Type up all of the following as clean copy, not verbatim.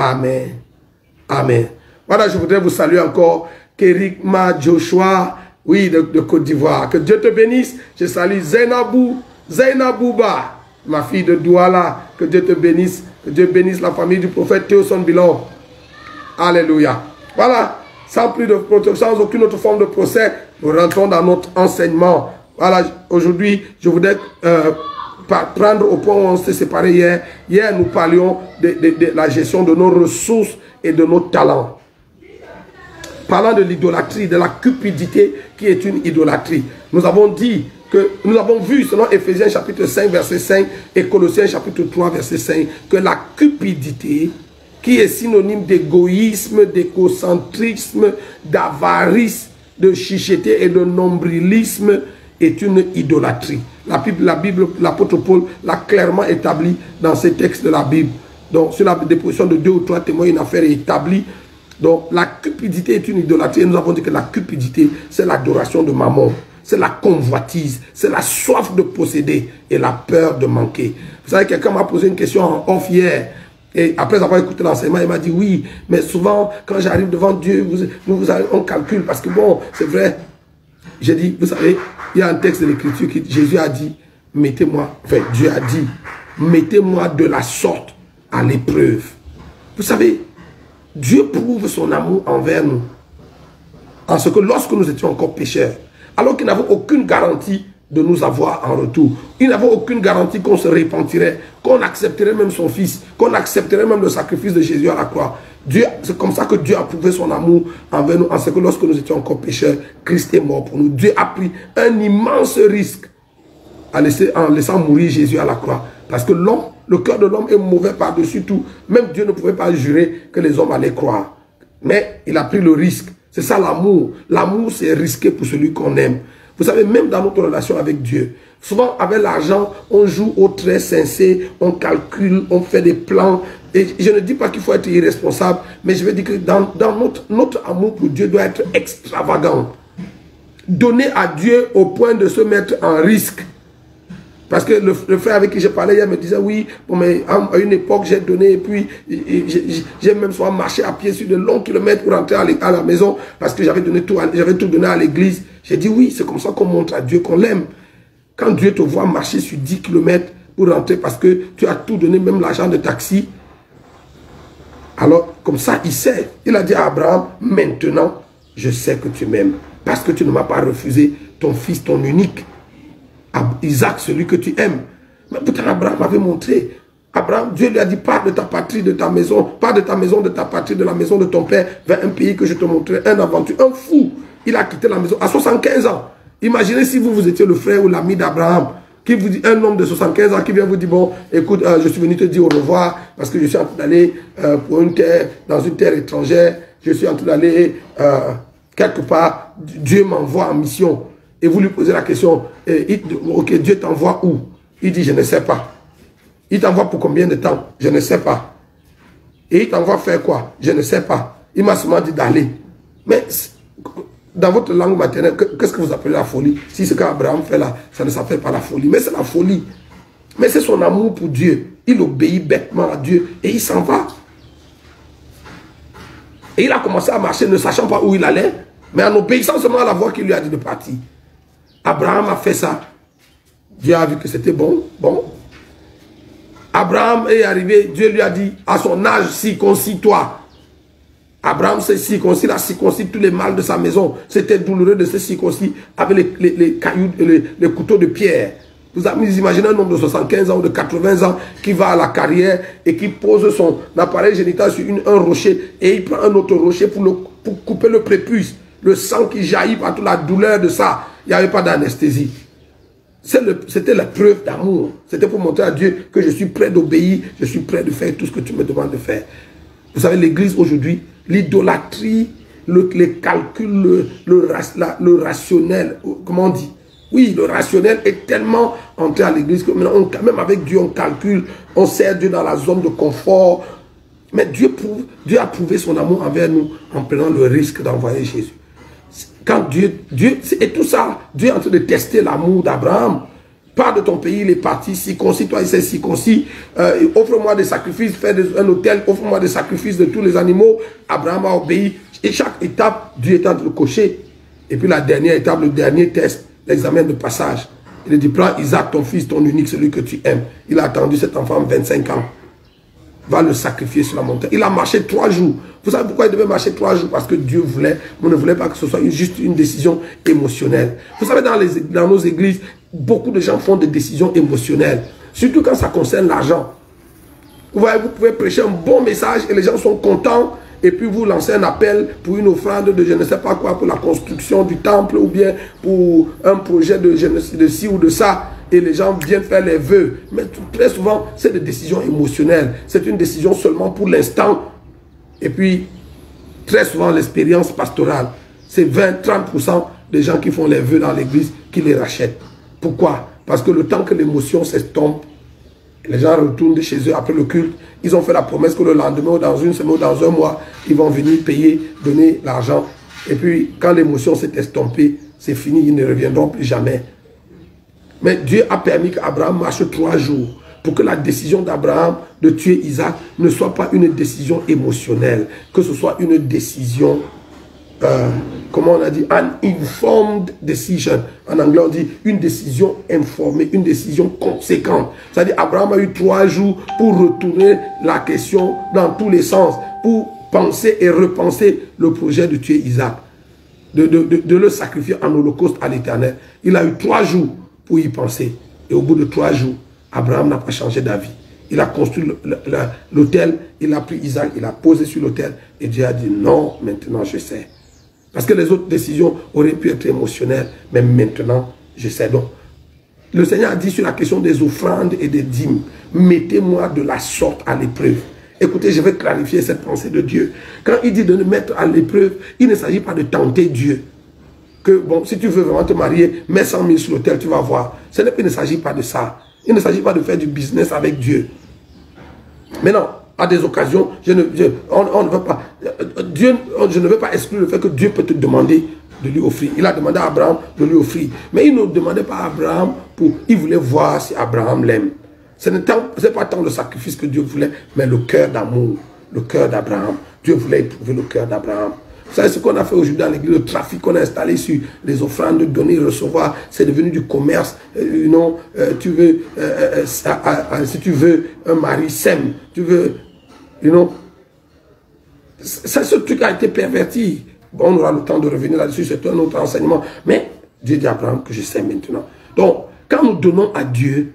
Amen. Amen. Voilà, je voudrais vous saluer encore. Kerigma Joshua, oui, de Côte d'Ivoire. Que Dieu te bénisse. Je salue Zainabouba, ma fille de Douala. Que Dieu te bénisse. Que Dieu bénisse la famille du prophète Théoson Bilon. Alléluia. Voilà. Sans plus de protection, sans aucune autre forme de procès, nous rentrons dans notre enseignement. Voilà, aujourd'hui, je voudrais prendre au point où on s'est séparés hier. Hier, nous parlions de la gestion de nos ressources et de nos talents. Parlant de l'idolâtrie, de la cupidité qui est une idolâtrie. Nous avons dit que, nous avons vu selon Éphésiens chapitre 5 verset 5 et Colossiens chapitre 3 verset 5 que la cupidité, qui est synonyme d'égoïsme, d'écocentrisme, d'avarice, de chicheté et de nombrilisme, est une idolâtrie. La Bible, l'apôtre Paul l'a clairement établi dans ces textes de la Bible. Donc, sur la déposition de 2 ou 3 témoins, une affaire est établie. Donc, la cupidité est une idolâtrie. Et nous avons dit que la cupidité, c'est l'adoration de Mammon. C'est la convoitise, c'est la soif de posséder et la peur de manquer. Vous savez, quelqu'un m'a posé une question en off hier. Et après avoir écouté l'enseignement, il m'a dit oui, mais souvent, quand j'arrive devant Dieu, on calcule parce que bon, c'est vrai. J'ai dit, vous savez, il y a un texte de l'Écriture qui Jésus a dit, mettez-moi, enfin Dieu a dit, mettez-moi de la sorte à l'épreuve. Vous savez, Dieu prouve son amour envers nous. En ce que lorsque nous étions encore pécheurs, alors qu'il n'avait aucune garantie de nous avoir en retour. Il n'avait aucune garantie qu'on se repentirait, qu'on accepterait même son fils, qu'on accepterait même le sacrifice de Jésus à la croix. C'est comme ça que Dieu a prouvé son amour envers nous, en ce que lorsque nous étions encore pécheurs, Christ est mort pour nous. Dieu a pris un immense risque en laissant mourir Jésus à la croix. Parce que l'homme, le cœur de l'homme est mauvais par-dessus tout. Même Dieu ne pouvait pas jurer que les hommes allaient croire. Mais il a pris le risque. C'est ça l'amour. L'amour, c'est risquer pour celui qu'on aime. Vous savez, même dans notre relation avec Dieu, souvent avec l'argent, on joue au très sincère, on calcule, on fait des plans. Et je ne dis pas qu'il faut être irresponsable, mais je veux dire que dans notre amour pour Dieu doit être extravagant. Donner à Dieu au point de se mettre en risque. Parce que le frère avec qui j'ai parlé hier me disait, oui, bon, mais à une époque, j'ai donné, et puis j'ai même soit marché à pied sur de longs kilomètres pour rentrer à la maison, parce que j'avais tout donné à l'église. J'ai dit, oui, c'est comme ça qu'on montre à Dieu qu'on l'aime. Quand Dieu te voit marcher sur 10 kilomètres pour rentrer, parce que tu as tout donné, même l'argent de taxi, alors, comme ça, il sait. Il a dit à Abraham, maintenant, je sais que tu m'aimes, parce que tu ne m'as pas refusé ton fils, ton unique. Isaac, celui que tu aimes. Mais pourtant, Abraham avait montré. Abraham, Dieu lui a dit, pars de ta patrie, de ta maison, pars de ta maison, de ta patrie, de la maison de ton père, vers un pays que je te montrerai, un aventure, un fou. Il a quitté la maison à 75 ans. Imaginez si vous étiez le frère ou l'ami d'Abraham, qui vous dit, un homme de 75 ans qui vient vous dire, bon, écoute, je suis venu te dire au revoir, parce que je suis en train d'aller pour une terre, dans une terre étrangère, je suis en train d'aller quelque part, Dieu m'envoie en mission. Et vous lui posez la question, ok, Dieu t'envoie où? Il dit, je ne sais pas. Il t'envoie pour combien de temps? Je ne sais pas. Et il t'envoie faire quoi? Je ne sais pas. Il m'a seulement dit d'aller. Mais dans votre langue maternelle, qu'est-ce que vous appelez la folie? Si ce qu'Abraham fait là, ça ne s'appelle pas la folie, mais c'est la folie. Mais c'est son amour pour Dieu. Il obéit bêtement à Dieu et il s'en va. Et il a commencé à marcher ne sachant pas où il allait, mais en obéissant seulement à la voix qui lui a dit de partir. Abraham a fait ça. Dieu a vu que c'était bon. Abraham est arrivé, Dieu lui a dit, à son âge, circoncis-toi. Abraham s'est circoncis, il a circoncis tous les mâles de sa maison. C'était douloureux de se circoncis avec les cailloux, les couteaux de pierre. Vous imaginez un homme de 75 ans ou de 80 ans qui va à la carrière et qui pose son appareil génital sur un rocher et il prend un autre rocher pour couper le prépuce. Le sang qui jaillit par toute la douleur de ça. Il n'y avait pas d'anesthésie. C'était la preuve d'amour. C'était pour montrer à Dieu que je suis prêt d'obéir, je suis prêt de faire tout ce que tu me demandes de faire. Vous savez, l'église aujourd'hui, l'idolâtrie, les calculs, le rationnel, comment on dit? Oui, le rationnel est tellement entré à l'église que maintenant, même avec Dieu, on calcule, on sert Dieu dans la zone de confort. Mais Dieu a prouvé son amour envers nous en prenant le risque d'envoyer Jésus. Quand et tout ça, Dieu est en train de tester l'amour d'Abraham. Pars de ton pays, il est parti, circoncis-toi, il s'est circoncis, offre-moi des sacrifices, fais un autel, offre-moi des sacrifices de tous les animaux. Abraham a obéi. Et chaque étape, Dieu est en train de le cocher. Et puis la dernière étape, le dernier test, l'examen de passage. Il a dit, prends Isaac, ton fils, ton unique, celui que tu aimes. Il a attendu cet enfant 25 ans. Va le sacrifier sur la montagne. Il a marché 3 jours. Vous savez pourquoi il devait marcher 3 jours? Parce que Dieu voulait, on ne voulait pas que ce soit juste une décision émotionnelle. Vous savez, dans nos églises, beaucoup de gens font des décisions émotionnelles. Surtout quand ça concerne l'argent. Vous voyez, vous pouvez prêcher un bon message et les gens sont contents. Et puis vous lancez un appel pour une offrande de je ne sais pas quoi, pour la construction du temple ou bien pour un projet de ci ou de ça. Et les gens viennent faire les vœux. Mais très souvent, c'est des décisions émotionnelles. C'est une décision seulement pour l'instant. Et puis, très souvent, l'expérience pastorale, c'est 20-30% des gens qui font les vœux dans l'église qui les rachètent. Pourquoi? Parce que le temps que l'émotion s'estompe, les gens retournent chez eux après le culte. Ils ont fait la promesse que le lendemain ou dans une semaine ou dans un mois, ils vont venir payer, donner l'argent. Et puis, quand l'émotion s'est estompée, c'est fini, ils ne reviendront plus jamais. Mais Dieu a permis qu'Abraham marche 3 jours pour que la décision d'Abraham de tuer Isaac ne soit pas une décision émotionnelle, que ce soit une décision, comment on a dit, an informed decision. En anglais, on dit une décision informée, une décision conséquente. C'est-à-dire Abraham a eu 3 jours pour retourner la question dans tous les sens, pour penser et repenser le projet de tuer Isaac, de le sacrifier en holocauste à l'Éternel. Il a eu 3 jours pour y penser. Et au bout de 3 jours, Abraham n'a pas changé d'avis. Il a construit l'autel, il a pris Isaac, il a posé sur l'autel. Et Dieu a dit, non, maintenant je sais. Parce que les autres décisions auraient pu être émotionnelles, mais maintenant je sais. Donc, le Seigneur a dit sur la question des offrandes et des dîmes, mettez-moi de la sorte à l'épreuve. Écoutez, je vais clarifier cette pensée de Dieu. Quand il dit de nous mettre à l'épreuve, il ne s'agit pas de tenter Dieu. Que bon, si tu veux vraiment te marier, mets 100 000 sur l'autel, tu vas voir. Il ne s'agit pas de ça. Il ne s'agit pas de faire du business avec Dieu. Maintenant, à des occasions, on ne veut pas. Dieu, je ne veux pas exclure le fait que Dieu peut te demander de lui offrir. Il a demandé à Abraham de lui offrir. Mais il ne demandait pas à Abraham il voulait voir si Abraham l'aime. Ce n'est pas tant le sacrifice que Dieu voulait, mais le cœur d'amour, le cœur d'Abraham. Dieu voulait éprouver le cœur d'Abraham. Vous savez ce qu'on a fait aujourd'hui dans l'église, le trafic qu'on a installé sur les offrandes, de donner, recevoir, c'est devenu du commerce. Si tu veux un mari sème, tu veux, ce truc a été perverti. Bon, on aura le temps de revenir là-dessus, c'est un autre enseignement. Mais Dieu dit à Abraham que je sais maintenant. Donc, quand nous donnons à Dieu,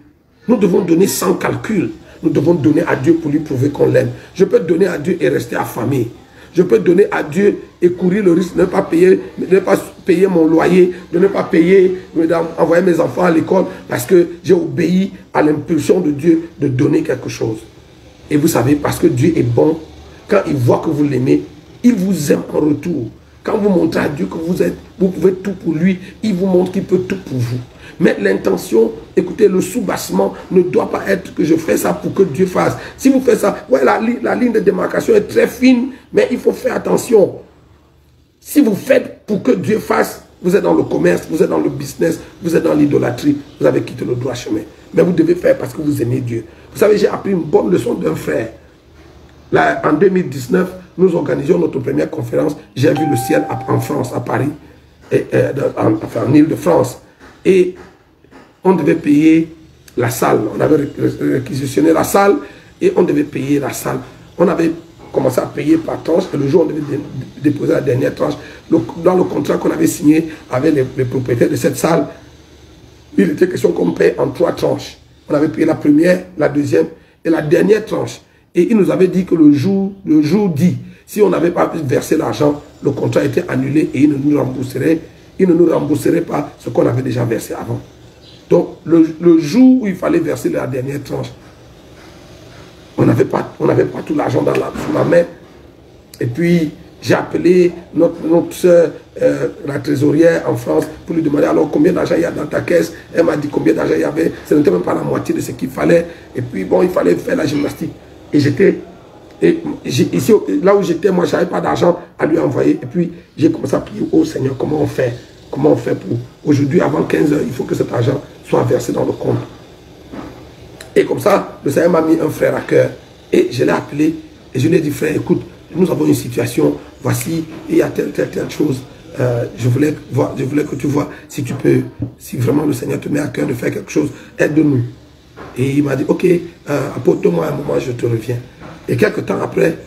nous devons donner sans calcul. Nous devons donner à Dieu pour lui prouver qu'on l'aime. Je peux donner à Dieu et rester affamé. Je peux donner à Dieu et courir le risque de ne pas payer mon loyer, de ne pas payer, envoyer mes enfants à l'école parce que j'ai obéi à l'impulsion de Dieu de donner quelque chose. Et vous savez, parce que Dieu est bon, quand il voit que vous l'aimez, il vous aime en retour. Quand vous montrez à Dieu que vous pouvez tout pour lui, il vous montre qu'il peut tout pour vous. Mais l'intention, écoutez, le sous-bassement ne doit pas être que je fais ça pour que Dieu fasse. Si vous faites ça, ouais, la ligne de démarcation est très fine, mais il faut faire attention. Si vous faites pour que Dieu fasse, vous êtes dans le commerce, vous êtes dans le business, vous êtes dans l'idolâtrie, vous avez quitté le droit chemin. Mais vous devez faire parce que vous aimez Dieu. Vous savez, j'ai appris une bonne leçon d'un frère. Là, en 2019, nous organisions notre première conférence. J'ai vu le ciel en France, à Paris, en Île-de-France. Et on devait payer la salle. On avait réquisitionné la salle et on devait payer la salle. On avait commencé à payer par tranche et le jour où on devait déposer la dernière tranche, dans le contrat qu'on avait signé avec les propriétaires de cette salle, il était question qu'on paye en 3 tranches. On avait payé la première, la deuxième et la dernière tranche. Et il nous avait dit que le jour dit, si on n'avait pas versé l'argent, le contrat était annulé et il ne nous rembourserait pas ce qu'on avait déjà versé avant. Donc, le jour où il fallait verser la dernière tranche, on n'avait pas tout l'argent sous la main. Et puis, j'ai appelé notre soeur, la trésorière en France, pour lui demander alors combien d'argent il y a dans ta caisse. Elle m'a dit combien d'argent il y avait. Ce n'était même pas la moitié de ce qu'il fallait. Et puis, bon, il fallait faire la gymnastique. Et ici, là où j'étais, moi, je n'avais pas d'argent à lui envoyer. Et puis, j'ai commencé à prier, oh Seigneur, comment on fait pour aujourd'hui, avant 15 heures, il faut que cet argent soit versé dans le compte. Et comme ça, le Seigneur m'a mis un frère à cœur. Et je l'ai appelé et je lui ai dit, frère, écoute, nous avons une situation, voici, il y a telle chose. Je voulais que tu vois si tu peux, si vraiment le Seigneur te met à cœur de faire quelque chose, aide-nous. Et il m'a dit, ok, apporte-moi un moment, je te reviens. Et quelques temps après,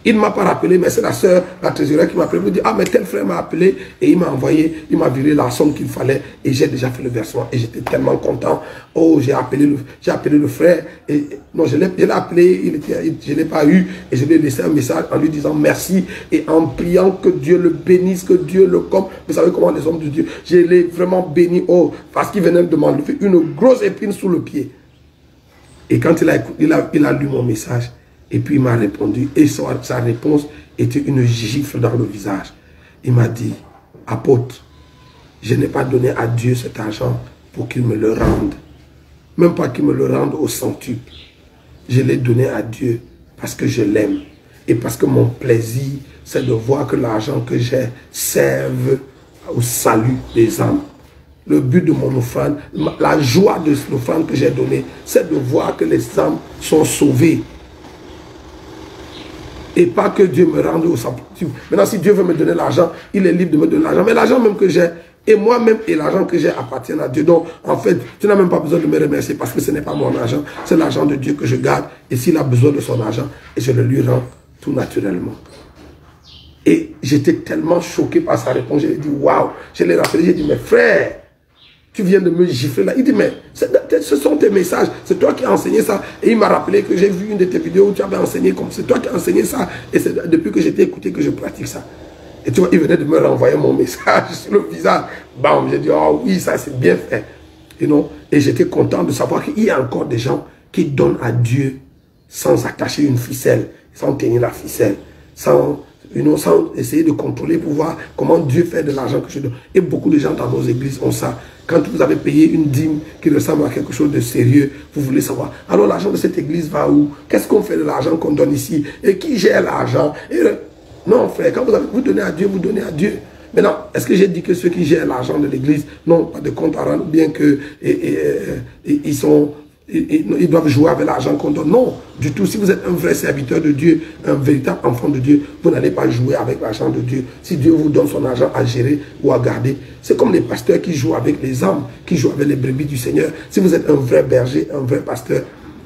il ne m'a pas rappelé, mais c'est la sœur, la trésorière qui m'a appelé. Il me dit, ah, mais tel frère m'a appelé et il m'a envoyé, il m'a viré la somme qu'il fallait et j'ai déjà fait le versement. Et j'étais tellement content. Oh, j'ai appelé le frère. Et, non, je l'ai appelé, je ne l'ai pas eu. Et je lui ai laissé un message en lui disant merci et en priant que Dieu le bénisse, que Dieu le comble. Vous savez comment les hommes de Dieu, je l'ai vraiment béni. Oh, parce qu'il venait de m'enlever une grosse épine sous le pied. Et quand il a lu mon message, et puis il m'a répondu, et sa réponse était une gifle dans le visage. Il m'a dit, apôtre, je n'ai pas donné à Dieu cet argent pour qu'il me le rende. Même pas qu'il me le rende au centuple. Je l'ai donné à Dieu parce que je l'aime. Et parce que mon plaisir, c'est de voir que l'argent que j'ai serve au salut des âmes. Le but de mon offrande, la joie de l'offrande que j'ai donnée, c'est de voir que les âmes sont sauvées. Et pas que Dieu me rende au centuple. Maintenant, si Dieu veut me donner l'argent, il est libre de me donner l'argent. Mais l'argent même que j'ai, et moi-même, et l'argent que j'ai appartiennent à Dieu. Donc, en fait, tu n'as même pas besoin de me remercier parce que ce n'est pas mon argent. C'est l'argent de Dieu que je garde. Et s'il a besoin de son argent, et je le lui rends tout naturellement. Et j'étais tellement choqué par sa réponse. Je lui ai dit, waouh. Je l'ai rappelé, j'ai dit, mais frère, tu viens de me gifler là. Il dit, mais ce sont tes messages. C'est toi qui as enseigné ça. Et il m'a rappelé que j'ai vu une de tes vidéos où tu avais enseigné comme c'est toi qui as enseigné ça. Et c'est depuis que j'ai écouté que je pratique ça. Et tu vois, il venait de me renvoyer mon message sur le visage. Bam, j'ai dit, oh oui, ça c'est bien fait. Et j'étais content de savoir qu'il y a encore des gens qui donnent à Dieu sans attacher une ficelle, sans tenir la ficelle, sans essayer de contrôler pour voir comment Dieu fait de l'argent que je donne. Et beaucoup de gens dans nos églises ont ça. Quand vous avez payé une dîme qui ressemble à quelque chose de sérieux, vous voulez savoir, alors l'argent de cette église va où? Qu'est-ce qu'on fait de l'argent qu'on donne ici? Et qui gère l'argent? Non, frère, quand vous donnez à Dieu, vous donnez à Dieu. Maintenant, est-ce que j'ai dit que ceux qui gèrent l'argent de l'église n'ont pas de compte à rendre, bien que ils doivent jouer avec l'argent qu'on donne? Non, du tout. Si vous êtes un vrai serviteur de Dieu, un véritable enfant de Dieu, vous n'allez pas jouer avec l'argent de Dieu. Si Dieu vous donne son argent à gérer ou à garder, c'est comme les pasteurs qui jouent avec les âmes, qui jouent avec les brebis du Seigneur. Si vous êtes un vrai berger, un vrai pasteur,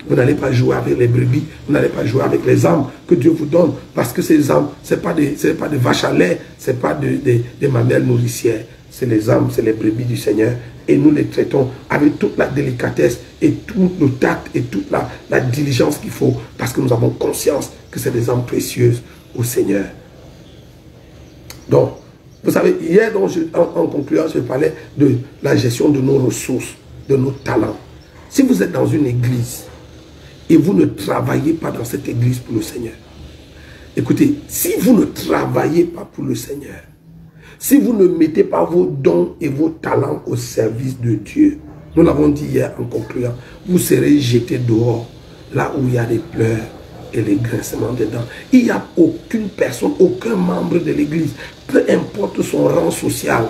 vous n'allez pas jouer avec les brebis, vous n'allez pas jouer avec les âmes que Dieu vous donne, parce que ces âmes, ce n'est pas des vaches à lait, ce n'est pas des mamelles nourricières, c'est les âmes, c'est les brebis du Seigneur, et nous les traitons avec toute la délicatesse et tout le tact et toute la diligence qu'il faut, parce que nous avons conscience que c'est des âmes précieuses au Seigneur. Donc, vous savez, hier, en concluant, je parlais de la gestion de nos ressources, de nos talents. Si vous êtes dans une église, et vous ne travaillez pas dans cette église pour le Seigneur. Écoutez, si vous ne travaillez pas pour le Seigneur, si vous ne mettez pas vos dons et vos talents au service de Dieu, nous l'avons dit hier en concluant, vous serez jetés dehors, là où il y a des pleurs et les grincements des dents. Il n'y a aucune personne, aucun membre de l'église, peu importe son rang social,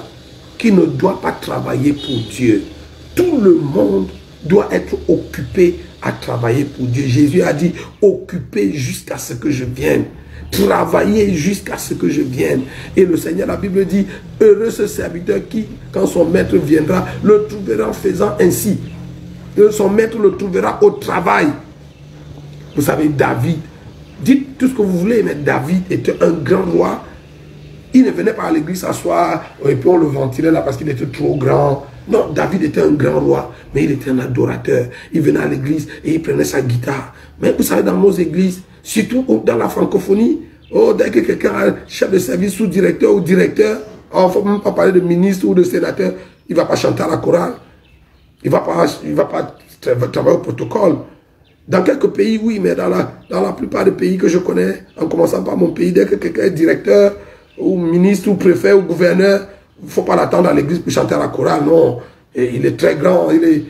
qui ne doit pas travailler pour Dieu. Tout le monde doit être occupé à travailler pour Dieu. Jésus a dit, occupez jusqu'à ce que je vienne. Travaillez jusqu'à ce que je vienne. Et le Seigneur, la Bible dit, heureux ce serviteur qui, quand son maître viendra, le trouvera en faisant ainsi. Son maître le trouvera au travail. Vous savez, David, dites tout ce que vous voulez, mais David était un grand roi. Il ne venait pas à l'église s'asseoir et puis on le ventilait là parce qu'il était trop grand. Non, David était un grand roi, mais il était un adorateur. Il venait à l'église et il prenait sa guitare. Mais vous savez, dans nos églises, surtout dans la francophonie, dès que quelqu'un a chef de service, sous-directeur ou directeur, il ne faut même pas parler de ministre ou de sénateur, il ne va pas chanter à la chorale. Il ne va pas travailler au protocole. Dans quelques pays, oui, mais dans la plupart des pays que je connais, en commençant par mon pays, dès que quelqu'un est directeur, ou ministre, ou préfet, ou gouverneur, il ne faut pas l'attendre à l'église pour chanter à la chorale, non. Et il est très grand,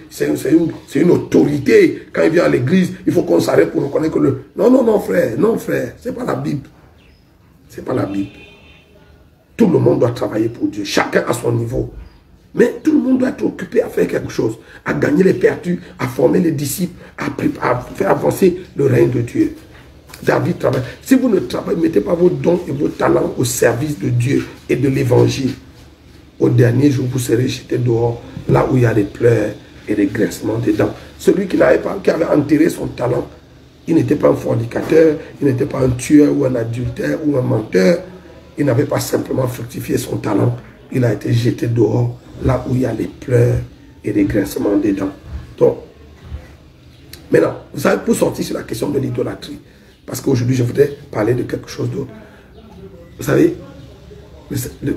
c'est une autorité. Quand il vient à l'église, il faut qu'on s'arrête pour reconnaître que le... Non, frère, c'est pas la Bible. C'est pas la Bible. Tout le monde doit travailler pour Dieu, chacun à son niveau. Mais tout le monde doit être occupé à faire quelque chose, à gagner les perdus, à former les disciples, à faire avancer le règne de Dieu. David travaille. Si vous ne mettez pas vos dons et vos talents au service de Dieu et de l'évangile, au dernier jour, vous serez jetés dehors, là où il y a les pleurs et les grincements des dents. Celui qui avait enterré son talent, il n'était pas un fornicateur, il n'était pas un tueur ou un adultère ou un menteur. Il n'avait pas simplement fructifié son talent. Il a été jeté dehors, là où il y a les pleurs et les grincements des dents. Donc, maintenant, vous savez, pour sortir sur la question de l'idolâtrie, parce qu'aujourd'hui, je voudrais parler de quelque chose d'autre. Vous savez,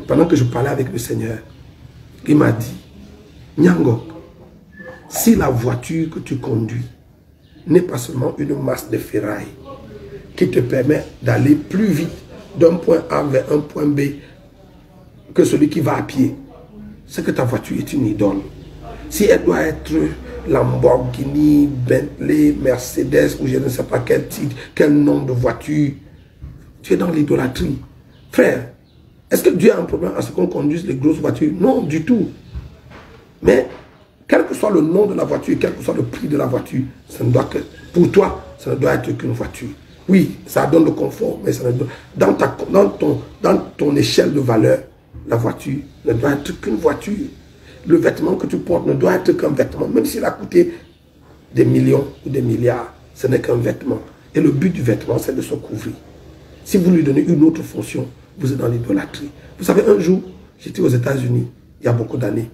pendant que je parlais avec le Seigneur, il m'a dit, Nyango, si la voiture que tu conduis n'est pas seulement une masse de ferraille qui te permet d'aller plus vite d'un point A vers un point B que celui qui va à pied, c'est que ta voiture est une idole. Si elle doit être Lamborghini, Bentley, Mercedes ou je ne sais pas quel titre, quel nom de voiture, tu es dans l'idolâtrie. Frère, est-ce que Dieu a un problème à ce qu'on conduise les grosses voitures? Non, du tout. Mais, quel que soit le nom de la voiture, quel que soit le prix de la voiture, ça ne doit que, pour toi, ça ne doit être qu'une voiture. Oui, ça donne le confort, mais ça ne doit, dans ton échelle de valeur, la voiture ne doit être qu'une voiture. Le vêtement que tu portes ne doit être qu'un vêtement. Même s'il a coûté des millions ou des milliards, ce n'est qu'un vêtement. Et le but du vêtement, c'est de se couvrir. Si vous lui donnez une autre fonction, vous êtes dans l'idolâtrie. Vous savez, un jour, j'étais aux États-Unis, il y a beaucoup d'années.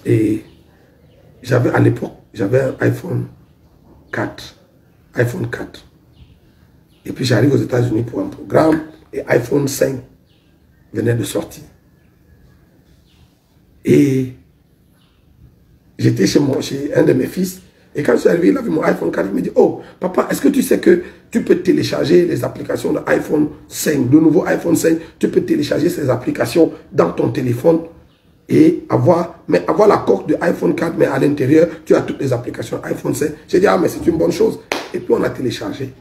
Et j'avais à l'époque, j'avais un iPhone 4. iPhone 4. Et puis j'arrive aux États-Unis pour un programme et iPhone 5 venait de sortir. Et j'étais chez un de mes fils. Et quand je suis arrivé, il avait mon iPhone 4. Il me dit, oh, papa, est-ce que tu sais que tu peux télécharger les applications de iPhone 5, de nouveau iPhone 5, tu peux télécharger ces applications dans ton téléphone et avoir la coque de iPhone 4, mais à l'intérieur, tu as toutes les applications iPhone 5. J'ai dit, ah, mais c'est une bonne chose. Et puis, on a téléchargé.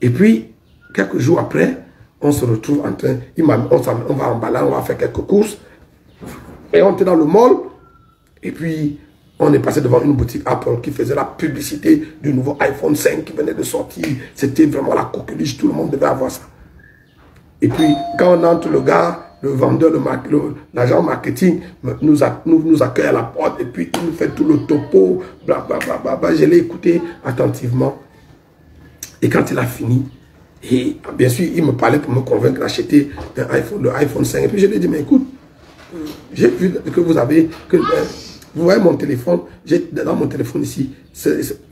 Et puis, quelques jours après, on se retrouve en train, on va en balade, on va faire quelques courses. Et on était dans le mall. Et puis, on est passé devant une boutique Apple qui faisait la publicité du nouveau iPhone 5 qui venait de sortir. C'était vraiment la coqueluche, tout le monde devait avoir ça. Et puis, quand on entre, le gars, le vendeur, l'agent marketing nous accueille à la porte et puis il nous fait tout le topo, blablabla. Je l'ai écouté attentivement. Et quand il a fini, et bien sûr, il me parlait pour me convaincre d'acheter le iPhone 5. Et puis je lui ai dit, mais écoute, j'ai vu que vous avez, vous voyez mon téléphone, dans mon téléphone ici,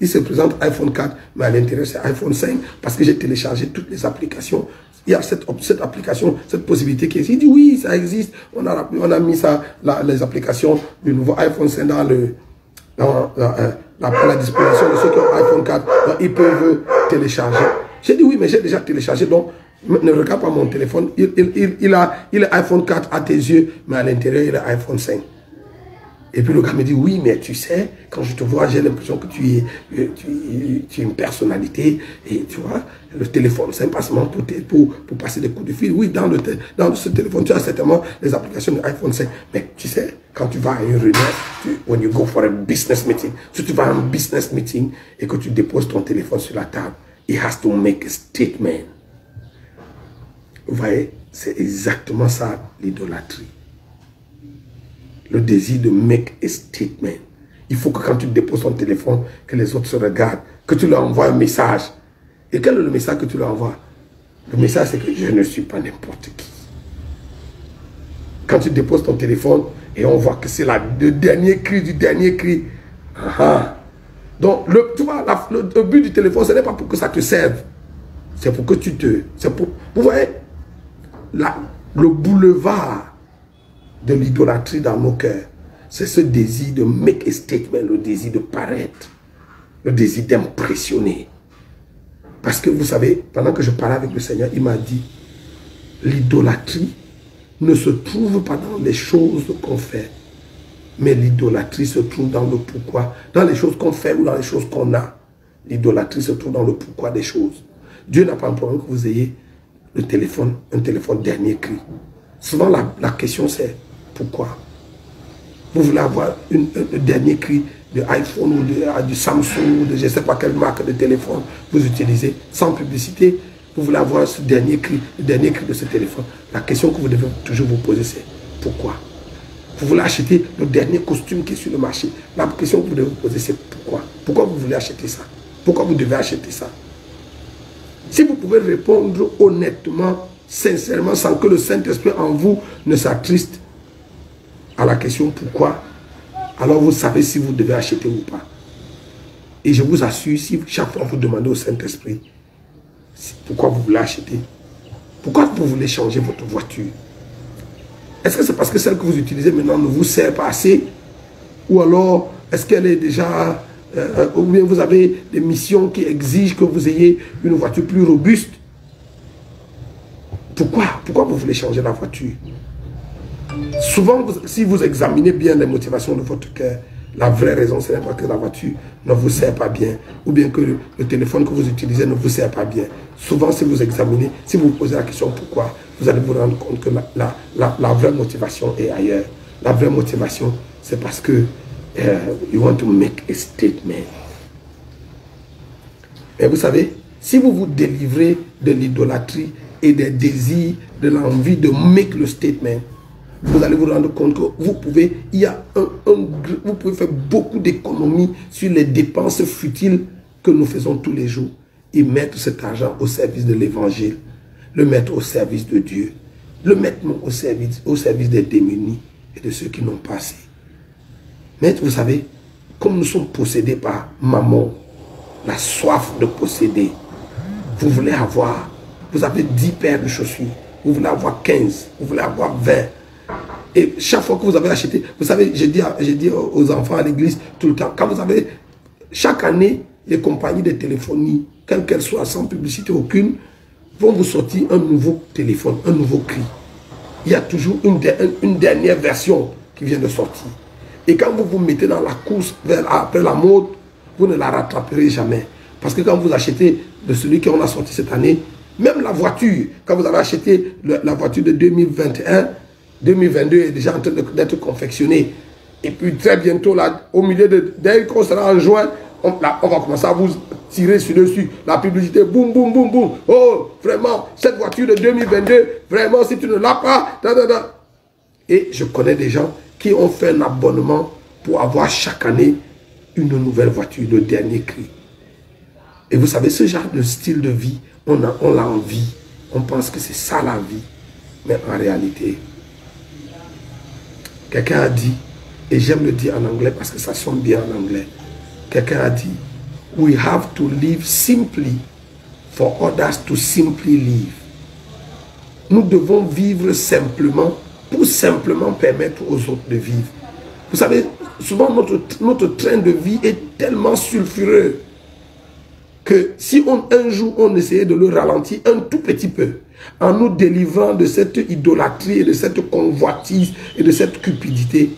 il se présente iPhone 4, mais à l'intérieur c'est iPhone 5, parce que j'ai téléchargé toutes les applications. Il y a cette application, cette possibilité qui existe. Il dit oui, ça existe. On a mis ça, les applications du nouveau iPhone 5 dans la disposition de ceux qui ont iPhone 4. Donc, ils peuvent télécharger. J'ai dit oui, mais j'ai déjà téléchargé. Donc, ne regarde pas mon téléphone. Il est iPhone 4 à tes yeux, mais à l'intérieur, il est iPhone 5. Et puis le gars me dit, oui, mais tu sais, quand je te vois, j'ai l'impression que tu es une personnalité. Et tu vois, le téléphone, c'est pas seulement pour passer des coups de fil. Oui, dans ce téléphone, tu as certainement les applications de iPhone 5. Mais tu sais, quand tu vas à une réunion, when you go for a business meeting, si tu vas à un business meeting et que tu déposes ton téléphone sur la table, it has to make a statement. Vous voyez, c'est exactement ça, l'idolâtrie. Le désir de make a statement. Il faut que quand tu déposes ton téléphone, que les autres se regardent, que tu leur envoies un message. Et quel est le message que tu leur envoies? Le message, c'est que je ne suis pas n'importe qui. Quand tu déposes ton téléphone et on voit que c'est le dernier cri du dernier cri. Donc, tu vois, le but du téléphone, ce n'est pas pour que ça te serve. C'est pour que tu te... vous voyez, le boulevard de l'idolâtrie dans nos cœurs, c'est ce désir de make a statement, le désir de paraître, le désir d'impressionner. Parce que vous savez, pendant que je parlais avec le Seigneur, il m'a dit, l'idolâtrie ne se trouve pas dans les choses qu'on fait, mais l'idolâtrie se trouve dans le pourquoi, dans les choses qu'on fait ou dans les choses qu'on a. L'idolâtrie se trouve dans le pourquoi des choses. Dieu n'a pas un problème que vous ayez un téléphone dernier cri. Souvent la question c'est pourquoi? Vous voulez avoir le dernier cri de iPhone ou du Samsung ou de je ne sais pas quelle marque de téléphone vous utilisez sans publicité. Vous voulez avoir ce dernier cri, le dernier cri de ce téléphone. La question que vous devez toujours vous poser, c'est pourquoi? Vous voulez acheter le dernier costume qui est sur le marché. La question que vous devez vous poser, c'est pourquoi? Pourquoi vous voulez acheter ça? Pourquoi vous devez acheter ça? Si vous pouvez répondre honnêtement, sincèrement, sans que le Saint-Esprit en vous ne s'attriste à la question pourquoi, alors vous savez si vous devez acheter ou pas. Et je vous assure, si chaque fois vous demandez au Saint-Esprit pourquoi vous voulez acheter, pourquoi vous voulez changer votre voiture, est-ce que c'est parce que celle que vous utilisez maintenant ne vous sert pas assez? Ou alors, est-ce qu'elle est déjà... ou bien vous avez des missions qui exigent que vous ayez une voiture plus robuste? Pourquoi vous voulez changer la voiture? Souvent, si vous examinez bien les motivations de votre cœur, la vraie raison, ce n'est pas que la voiture ne vous sert pas bien, ou bien que le téléphone que vous utilisez ne vous sert pas bien. Souvent, si vous examinez, si vous vous posez la question pourquoi, vous allez vous rendre compte que la vraie motivation est ailleurs. La vraie motivation, c'est parce que you want to make a statement. Et vous savez, si vous vous délivrez de l'idolâtrie et des désirs, de l'envie de make le statement, vous allez vous rendre compte que vous pouvez, vous pouvez faire beaucoup d'économies sur les dépenses futiles que nous faisons tous les jours et mettre cet argent au service de l'évangile, le mettre au service de Dieu, le mettre au service des démunis et de ceux qui n'ont pas assez. Mais vous savez, comme nous sommes possédés par maman, la soif de posséder, vous voulez avoir, vous avez 10 paires de chaussures, vous voulez avoir 15, vous voulez avoir 20. Et chaque fois que vous avez acheté, vous savez, j'ai dit aux enfants à l'église tout le temps, quand vous avez, chaque année, les compagnies de téléphonie, quelles qu'elles soient, sans publicité aucune, vont vous sortir un nouveau téléphone, un nouveau cri. Il y a toujours une dernière version qui vient de sortir. Et quand vous vous mettez dans la course après la mode, vous ne la rattraperez jamais. Parce que quand vous achetez de celui qu'on a sorti cette année, même la voiture, quand vous avez acheté la voiture de 2021, 2022 est déjà en train d'être confectionnée. Et puis très bientôt, là, au milieu dès qu'on sera en juin, on va commencer à vous tirer sur dessus. La publicité, boum, boum, boum, boum. Oh, vraiment, cette voiture de 2022, vraiment, si tu ne l'as pas, Et je connais des gens qui ont fait un abonnement pour avoir chaque année une nouvelle voiture, le dernier cri. Et vous savez, ce genre de style de vie, on l'a envie. On pense que c'est ça la vie. Mais en réalité, quelqu'un a dit, et j'aime le dire en anglais parce que ça sonne bien en anglais. Quelqu'un a dit, we have to live simply for others to simply live. Nous devons vivre simplement pour simplement permettre aux autres de vivre. Vous savez, souvent notre train de vie est tellement sulfureux que si un jour on essayait de le ralentir un tout petit peu, en nous délivrant de cette idolâtrie et de cette convoitise et de cette cupidité,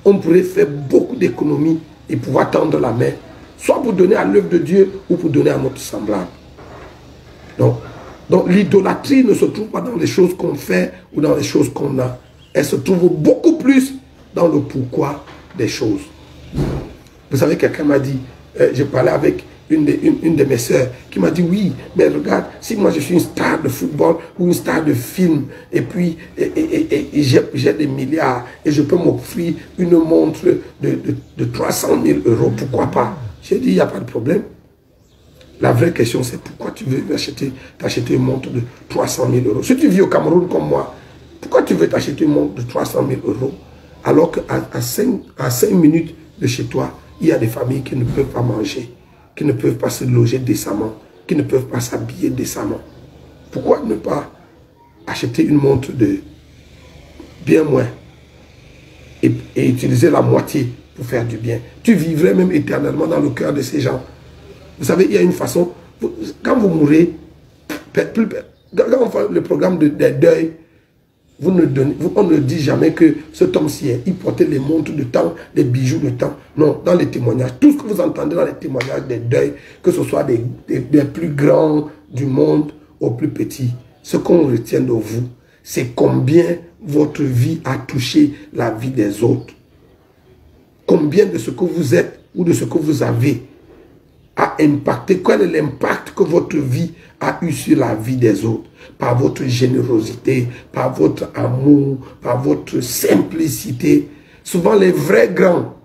on pourrait faire beaucoup d'économies et pouvoir tendre la main, soit pour donner à l'œuvre de Dieu ou pour donner à notre semblable. Donc l'idolâtrie ne se trouve pas dans les choses qu'on fait ou dans les choses qu'on a. Elle se trouve beaucoup plus dans le pourquoi des choses. Vous savez, quelqu'un m'a dit, j'ai parlé avec une de mes soeurs qui m'a dit, oui, mais regarde, si moi je suis une star de football ou une star de film, et puis j'ai des milliards, et je peux m'offrir une montre de 300 000 €, pourquoi pas? J'ai dit, il n'y a pas de problème. La vraie question, c'est pourquoi tu veux t'acheter une montre de 300 000 €. Si tu vis au Cameroun comme moi, pourquoi tu veux t'acheter une montre de 300 000 € alors qu'à 5 minutes de chez toi, il y a des familles qui ne peuvent pas manger, qui ne peuvent pas se loger décemment, qui ne peuvent pas s'habiller décemment? Pourquoi ne pas acheter une montre de bien moins et utiliser la moitié pour faire du bien? Tu vivrais même éternellement dans le cœur de ces gens. Vous savez, il y a une façon, quand vous mourrez, quand on fait le programme de deuil, on ne dit jamais que cet homme-ci, il portait les montres de temps, les bijoux de temps. Non, dans les témoignages, tout ce que vous entendez dans les témoignages des deuils, que ce soit des plus grands du monde aux plus petits, ce qu'on retient de vous, c'est combien votre vie a touché la vie des autres. combien de ce que vous êtes ou de ce que vous avez a impacté, quel est l'impact que votre vie a eu sur la vie des autres, par votre générosité, par votre amour, par votre simplicité. Souvent les vrais grands,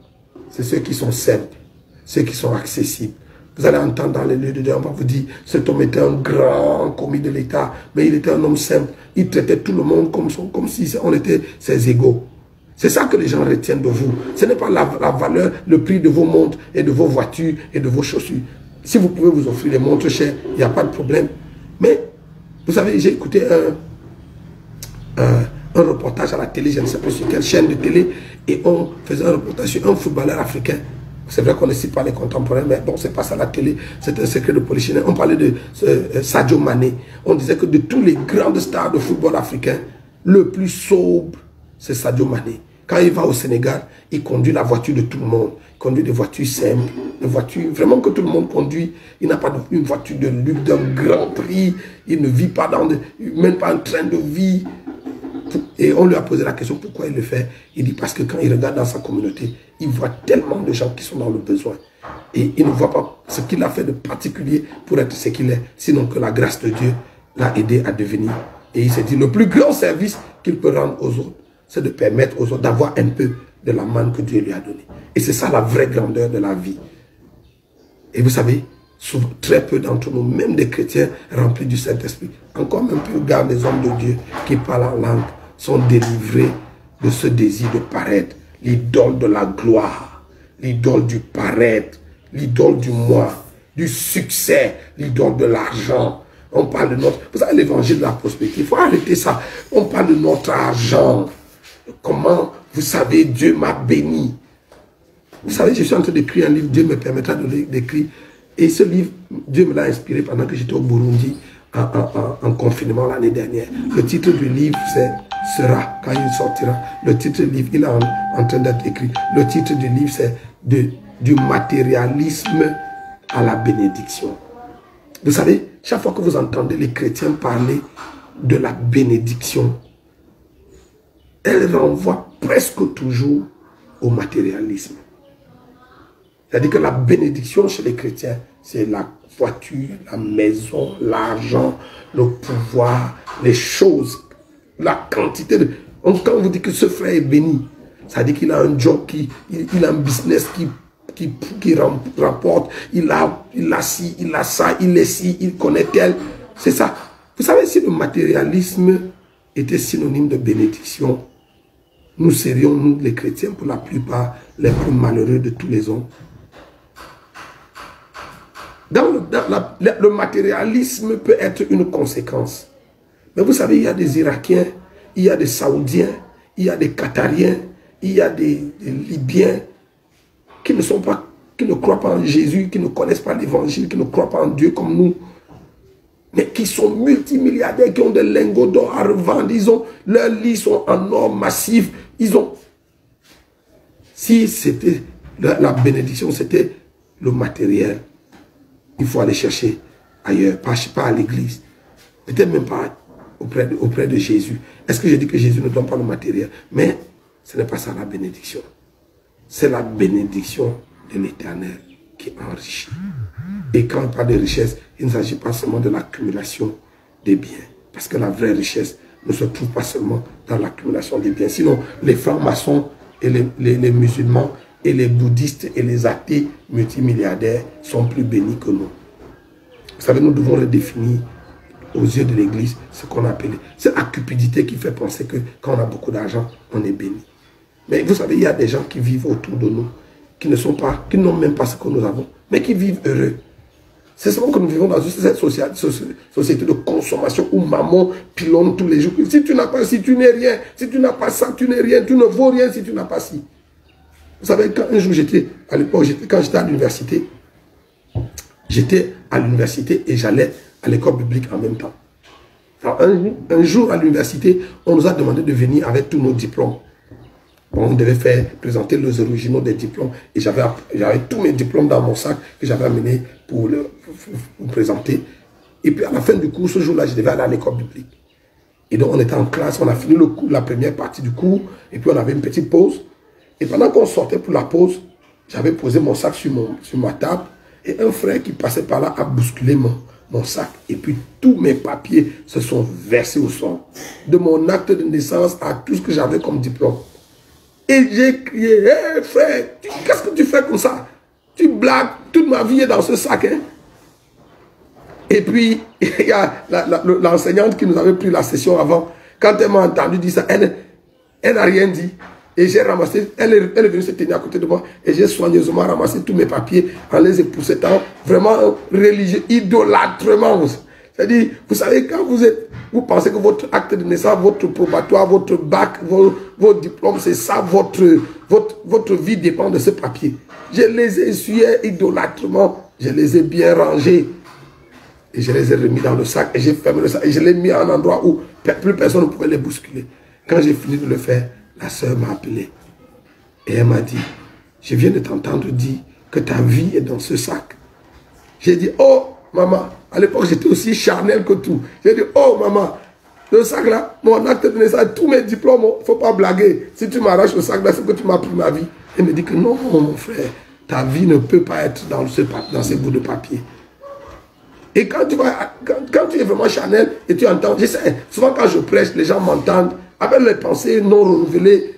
c'est ceux qui sont simples, ceux qui sont accessibles. Vous allez entendre dans les lieux de Dieu, on va vous dire, cet homme était un grand commis de l'État, mais il était un homme simple. Il traitait tout le monde comme si on était ses égaux. C'est ça que les gens retiennent de vous. Ce n'est pas la valeur, le prix de vos montres et de vos voitures et de vos chaussures. Si vous pouvez vous offrir des montres chères, il n'y a pas de problème. Mais, vous savez, j'ai écouté un reportage à la télé, je ne sais pas sur quelle chaîne de télé, et on faisait un reportage sur un footballeur africain. C'est vrai qu'on ne cite pas les contemporains, mais bon, c'est pas ça la télé, c'est un secret de polichinelle. On parlait de Sadio Mané. On disait que de tous les grandes stars de football africain, le plus sobre, c'est Sadio Mané. Quand il va au Sénégal, il conduit la voiture de tout le monde. Il conduit des voitures simples, des voitures vraiment que tout le monde conduit. Il n'a pas une voiture de luxe, d'un grand prix. Il ne vit pas même pas un train de vie. Et on lui a posé la question pourquoi il le fait. Il dit parce que quand il regarde dans sa communauté, il voit tellement de gens qui sont dans le besoin. Et il ne voit pas ce qu'il a fait de particulier pour être ce qu'il est. Sinon que la grâce de Dieu l'a aidé à devenir. Et il s'est dit le plus grand service qu'il peut rendre aux autres, c'est de permettre aux autres d'avoir un peu de la manne que Dieu lui a donnée. Et c'est ça la vraie grandeur de la vie. Et vous savez, souvent, très peu d'entre nous, même des chrétiens remplis du Saint-Esprit, encore même plus gardent les hommes de Dieu qui parlent en langue, sont délivrés de ce désir de paraître, l'idole de la gloire, l'idole du paraître, l'idole du moi, du succès, l'idole de l'argent. On parle de notre... Vous savez, l'évangile de la prospérité, il faut arrêter ça. On parle de notre argent. Comment, vous savez, Dieu m'a béni. Vous savez, je suis en train d'écrire un livre, Dieu me permettra de l'écrire. Et ce livre, Dieu me l'a inspiré pendant que j'étais au Burundi, en confinement l'année dernière. Le titre du livre, c'est « Sera », quand il sortira. Le titre du livre, il est en train d'être écrit. Le titre du livre, c'est « Du matérialisme à la bénédiction ». Vous savez, chaque fois que vous entendez les chrétiens parler de la bénédiction, elle renvoie presque toujours au matérialisme. C'est-à-dire que la bénédiction chez les chrétiens, c'est la voiture, la maison, l'argent, le pouvoir, les choses, la quantité de... Quand on vous dit que ce frère est béni, ça veut dire qu'il a un job, il a un business qui rapporte, il a ci, il a ça, il est ci, il connaît tel. C'est ça. Vous savez, si le matérialisme était synonyme de bénédiction, nous serions, nous les chrétiens, pour la plupart, les plus malheureux de tous les hommes. Le matérialisme peut être une conséquence. Mais vous savez, il y a des Irakiens, il y a des Saoudiens, il y a des Qatariens, il y a des Libyens qui ne croient pas en Jésus, qui ne connaissent pas l'évangile, qui ne croient pas en Dieu comme nous, mais qui sont multimilliardaires, qui ont des lingots d'or à revendre, leurs lits sont en or massif, Si c'était la bénédiction, c'était le matériel, il faut aller chercher ailleurs, pas à l'église, peut-être même pas auprès de Jésus. Est-ce que je dis que Jésus ne donne pas le matériel? Mais ce n'est pas ça la bénédiction. C'est la bénédiction de l'Éternel qui enrichit. Et quand on parle de richesse, il ne s'agit pas seulement de l'accumulation des biens. Parce que la vraie richesse ne se trouve pas seulement dans l'accumulation des biens. Sinon, les francs-maçons et les musulmans et les bouddhistes et les athées multimilliardaires sont plus bénis que nous. Vous savez, nous devons redéfinir aux yeux de l'Église ce qu'on appelle. C'est la cupidité qui fait penser que quand on a beaucoup d'argent, on est béni. Mais vous savez, il y a des gens qui vivent autour de nous, qui n'ont même pas ce que nous avons, mais qui vivent heureux. C'est seulement que nous vivons dans cette société de consommation où maman pilonne tous les jours. Si tu n'as pas, si tu n'es rien, si tu n'as pas ça, tu n'es rien, tu ne vaux rien si tu n'as pas ci. Vous savez, quand un jour à l'époque, quand j'étais à l'université, et j'allais à l'école biblique en même temps. Alors, un jour à l'université, on nous a demandé de venir avec tous nos diplômes. Bon, on devait présenter les originaux des diplômes. Et j'avais tous mes diplômes dans mon sac que j'avais amené pour présenter. Et puis à la fin du cours, ce jour-là, je devais aller à l'école biblique. Et donc on était en classe, on a fini le cours, la première partie du cours. Et puis on avait une petite pause. Et pendant qu'on sortait pour la pause, j'avais posé mon sac sur ma table. Et un frère qui passait par là a bousculé mon sac. Et puis tous mes papiers se sont versés au sol. De mon acte de naissance à tout ce que j'avais comme diplôme. Et j'ai crié, hé frère, qu'est-ce que tu fais comme ça? Tu blagues, toute ma vie est dans ce sac. Hein? Et puis, il y a l'enseignante qui nous avait pris la session avant. Quand elle m'a entendu dire ça, elle n'a rien dit. Et j'ai ramassé, elle est venue se tenir à côté de moi. Et j'ai soigneusement ramassé tous mes papiers en les époussetant. Vraiment religieux, idolâtrement. C'est-à-dire, vous savez, quand vous pensez que votre acte de naissance, votre probatoire, votre bac, vos diplômes, c'est ça, votre vie dépend de ce papier. Je les ai essuyés idolâtrement. Je les ai bien rangés. Et je les ai remis dans le sac. Et j'ai fermé le sac. Et je l'ai mis à un endroit où plus personne ne pouvait les bousculer. Quand j'ai fini de le faire, la sœur m'a appelé. Et elle m'a dit, je viens de t'entendre dire que ta vie est dans ce sac. J'ai dit, oh maman, à l'époque j'étais aussi charnel que tout. J'ai dit, oh maman, le sac là, mon acte de naissance, tous mes diplômes, il ne faut pas blaguer. Si tu m'arraches le sac là, c'est que tu m'as pris ma vie. Elle me dit que non, mon frère, ta vie ne peut pas être dans ces bouts de papier. Et quand tu es vraiment charnel et tu entends, je sais, souvent quand je prêche, les gens m'entendent avec les pensées non renouvelées.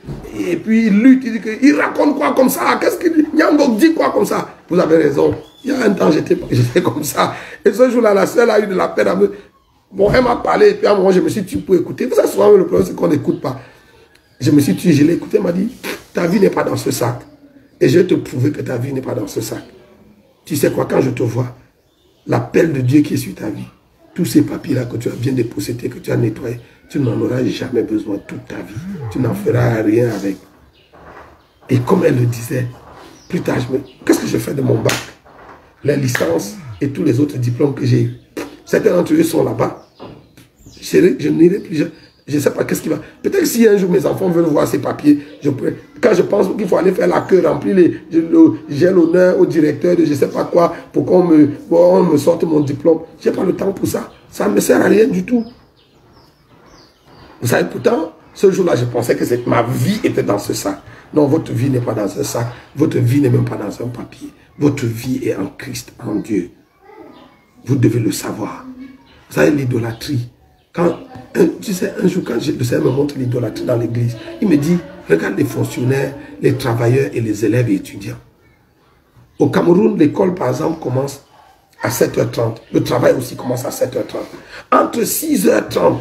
Et puis il lutte, il dit qu'il raconte quoi comme ça? Qu'est-ce qu'il dit? Nyangok dit quoi comme ça? Vous avez raison. Il y a un temps, j'étais comme ça. Et ce jour-là, la sœur a eu de la peine à me... Bon, elle m'a parlé, et puis à un moment, je me suis dit, tu peux écouter. Vous savez, souvent, le problème, c'est qu'on n'écoute pas. Je me suis dit, je l'ai écouté, elle m'a dit, ta vie n'est pas dans ce sac. Et je vais te prouver que ta vie n'est pas dans ce sac. Tu sais quoi, quand je te vois, l'appel de Dieu qui est sur ta vie, tous ces papiers-là que tu as bien dépossédés, que tu as nettoyés, tu n'en auras jamais besoin toute ta vie. Tu n'en feras rien avec. Et comme elle le disait, plus tard, qu'est-ce que je fais de mon bac? Les licences et tous les autres diplômes que j'ai eu. Certains d'entre eux sont là-bas. Je n'irai plus. Je ne sais pas qu'est-ce qui va. Peut-être si un jour mes enfants veulent voir ces papiers, quand je pense qu'il faut aller faire la queue, remplir j'ai l'honneur au directeur de je ne sais pas quoi pour qu'on me sorte mon diplôme. Je n'ai pas le temps pour ça. Ça ne me sert à rien du tout. Vous savez, pourtant, ce jour-là, je pensais que ma vie était dans ce sac. Non, votre vie n'est pas dans un sac. Votre vie n'est même pas dans un papier. Votre vie est en Christ, en Dieu. Vous devez le savoir. Vous savez, l'idolâtrie. Tu sais, un jour, quand le Seigneur me montre l'idolâtrie dans l'église, il me dit, regarde les fonctionnaires, les travailleurs et les élèves et étudiants. Au Cameroun, l'école, par exemple, commence à 7h30. Le travail aussi commence à 7h30. Entre 6h30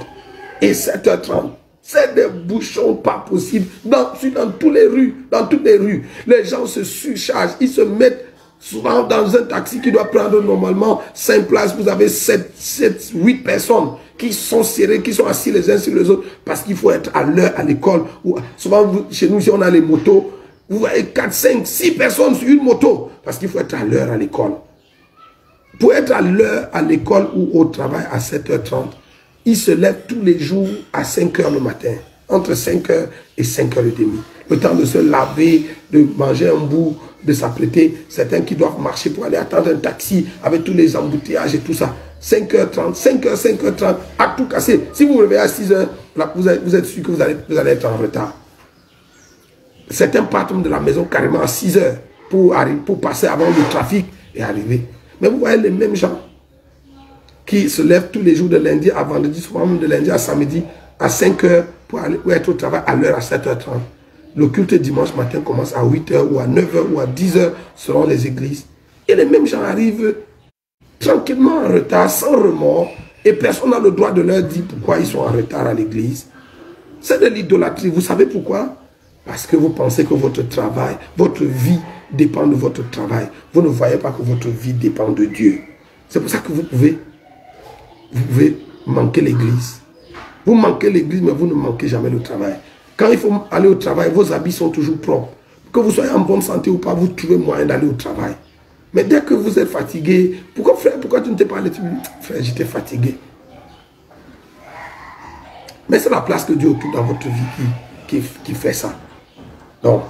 et 7h30, c'est des bouchons pas possibles dans toutes les rues. Les gens se surchargent, ils se mettent souvent dans un taxi qui doit prendre normalement 5 places. Vous avez 8 personnes qui sont serrées, qui sont assis les uns sur les autres parce qu'il faut être à l'heure à l'école. Souvent, chez nous, si on a les motos, vous voyez 4, 5, 6 personnes sur une moto parce qu'il faut être à l'heure à l'école. Pour être à l'heure à l'école ou au travail à 7h30, ils se lèvent tous les jours à 5h le matin, entre 5h et 5h30. Le temps de se laver, de manger un bout, de s'apprêter. Certains qui doivent marcher pour aller attendre un taxi avec tous les embouteillages et tout ça. 5h30, 5h30, à tout casser. Si vous vous réveillez à 6h, vous êtes sûr que vous allez être en retard. Certains partent de la maison carrément à 6h pour passer avant le trafic et arriver. Mais vous voyez les mêmes gens qui se lèvent tous les jours de lundi à vendredi, souvent même de lundi à samedi, à 5h pour être au travail à l'heure à 7h30. Le culte dimanche matin commence à 8h ou à 9h ou à 10h selon les églises. Et les mêmes gens arrivent tranquillement en retard, sans remords, et personne n'a le droit de leur dire pourquoi ils sont en retard à l'église. C'est de l'idolâtrie. Vous savez pourquoi? Parce que vous pensez que votre travail, votre vie dépend de votre travail. Vous ne voyez pas que votre vie dépend de Dieu. C'est pour ça que vous pouvez manquer l'église. Vous manquez l'église, mais vous ne manquez jamais le travail. Quand il faut aller au travail, vos habits sont toujours propres. Que vous soyez en bonne santé ou pas, vous trouvez moyen d'aller au travail. Mais dès que vous êtes fatigué, pourquoi tu ne t'es pas allé? Frère, j'étais fatigué. Mais c'est la place que Dieu occupe dans votre vie qui fait ça. Donc,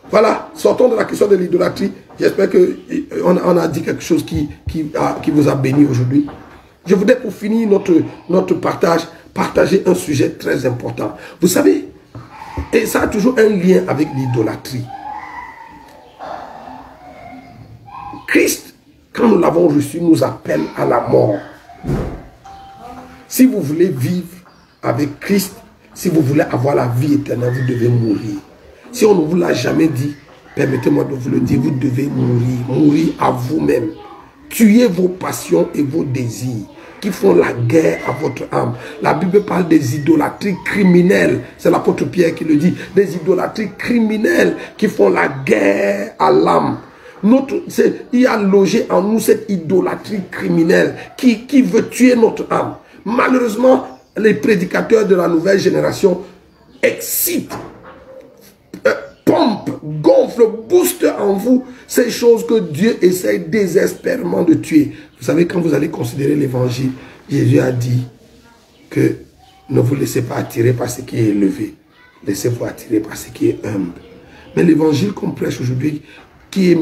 voilà, sortons de la question de l'idolâtrie. J'espère qu'on a dit quelque chose qui vous a béni aujourd'hui. Je voudrais pour finir notre partage, partager un sujet très important. Vous savez, Et ça a toujours un lien avec l'idolâtrie. Christ, quand nous l'avons reçu, nous appelle à la mort. Si vous voulez vivre avec Christ, si vous voulez avoir la vie éternelle, vous devez mourir. Si on ne vous l'a jamais dit, permettez-moi de vous le dire, vous devez mourir. Mourir à vous-même. Tuez vos passions et vos désirs qui font la guerre à votre âme. La Bible parle des idolâtries criminelles. C'est l'apôtre Pierre qui le dit. Des idolâtries criminelles qui font la guerre à l'âme. Il y a logé en nous cette idolâtrie criminelle qui veut tuer notre âme. Malheureusement, les prédicateurs de la nouvelle génération excitent, pompent, gonflent, boostent en vous ces choses que Dieu essaie désespérément de tuer. Vous savez, quand vous allez considérer l'évangile, Jésus a dit que ne vous laissez pas attirer par ce qui est élevé. Laissez-vous attirer par ce qui est humble. Mais l'évangile qu'on prêche aujourd'hui, qui est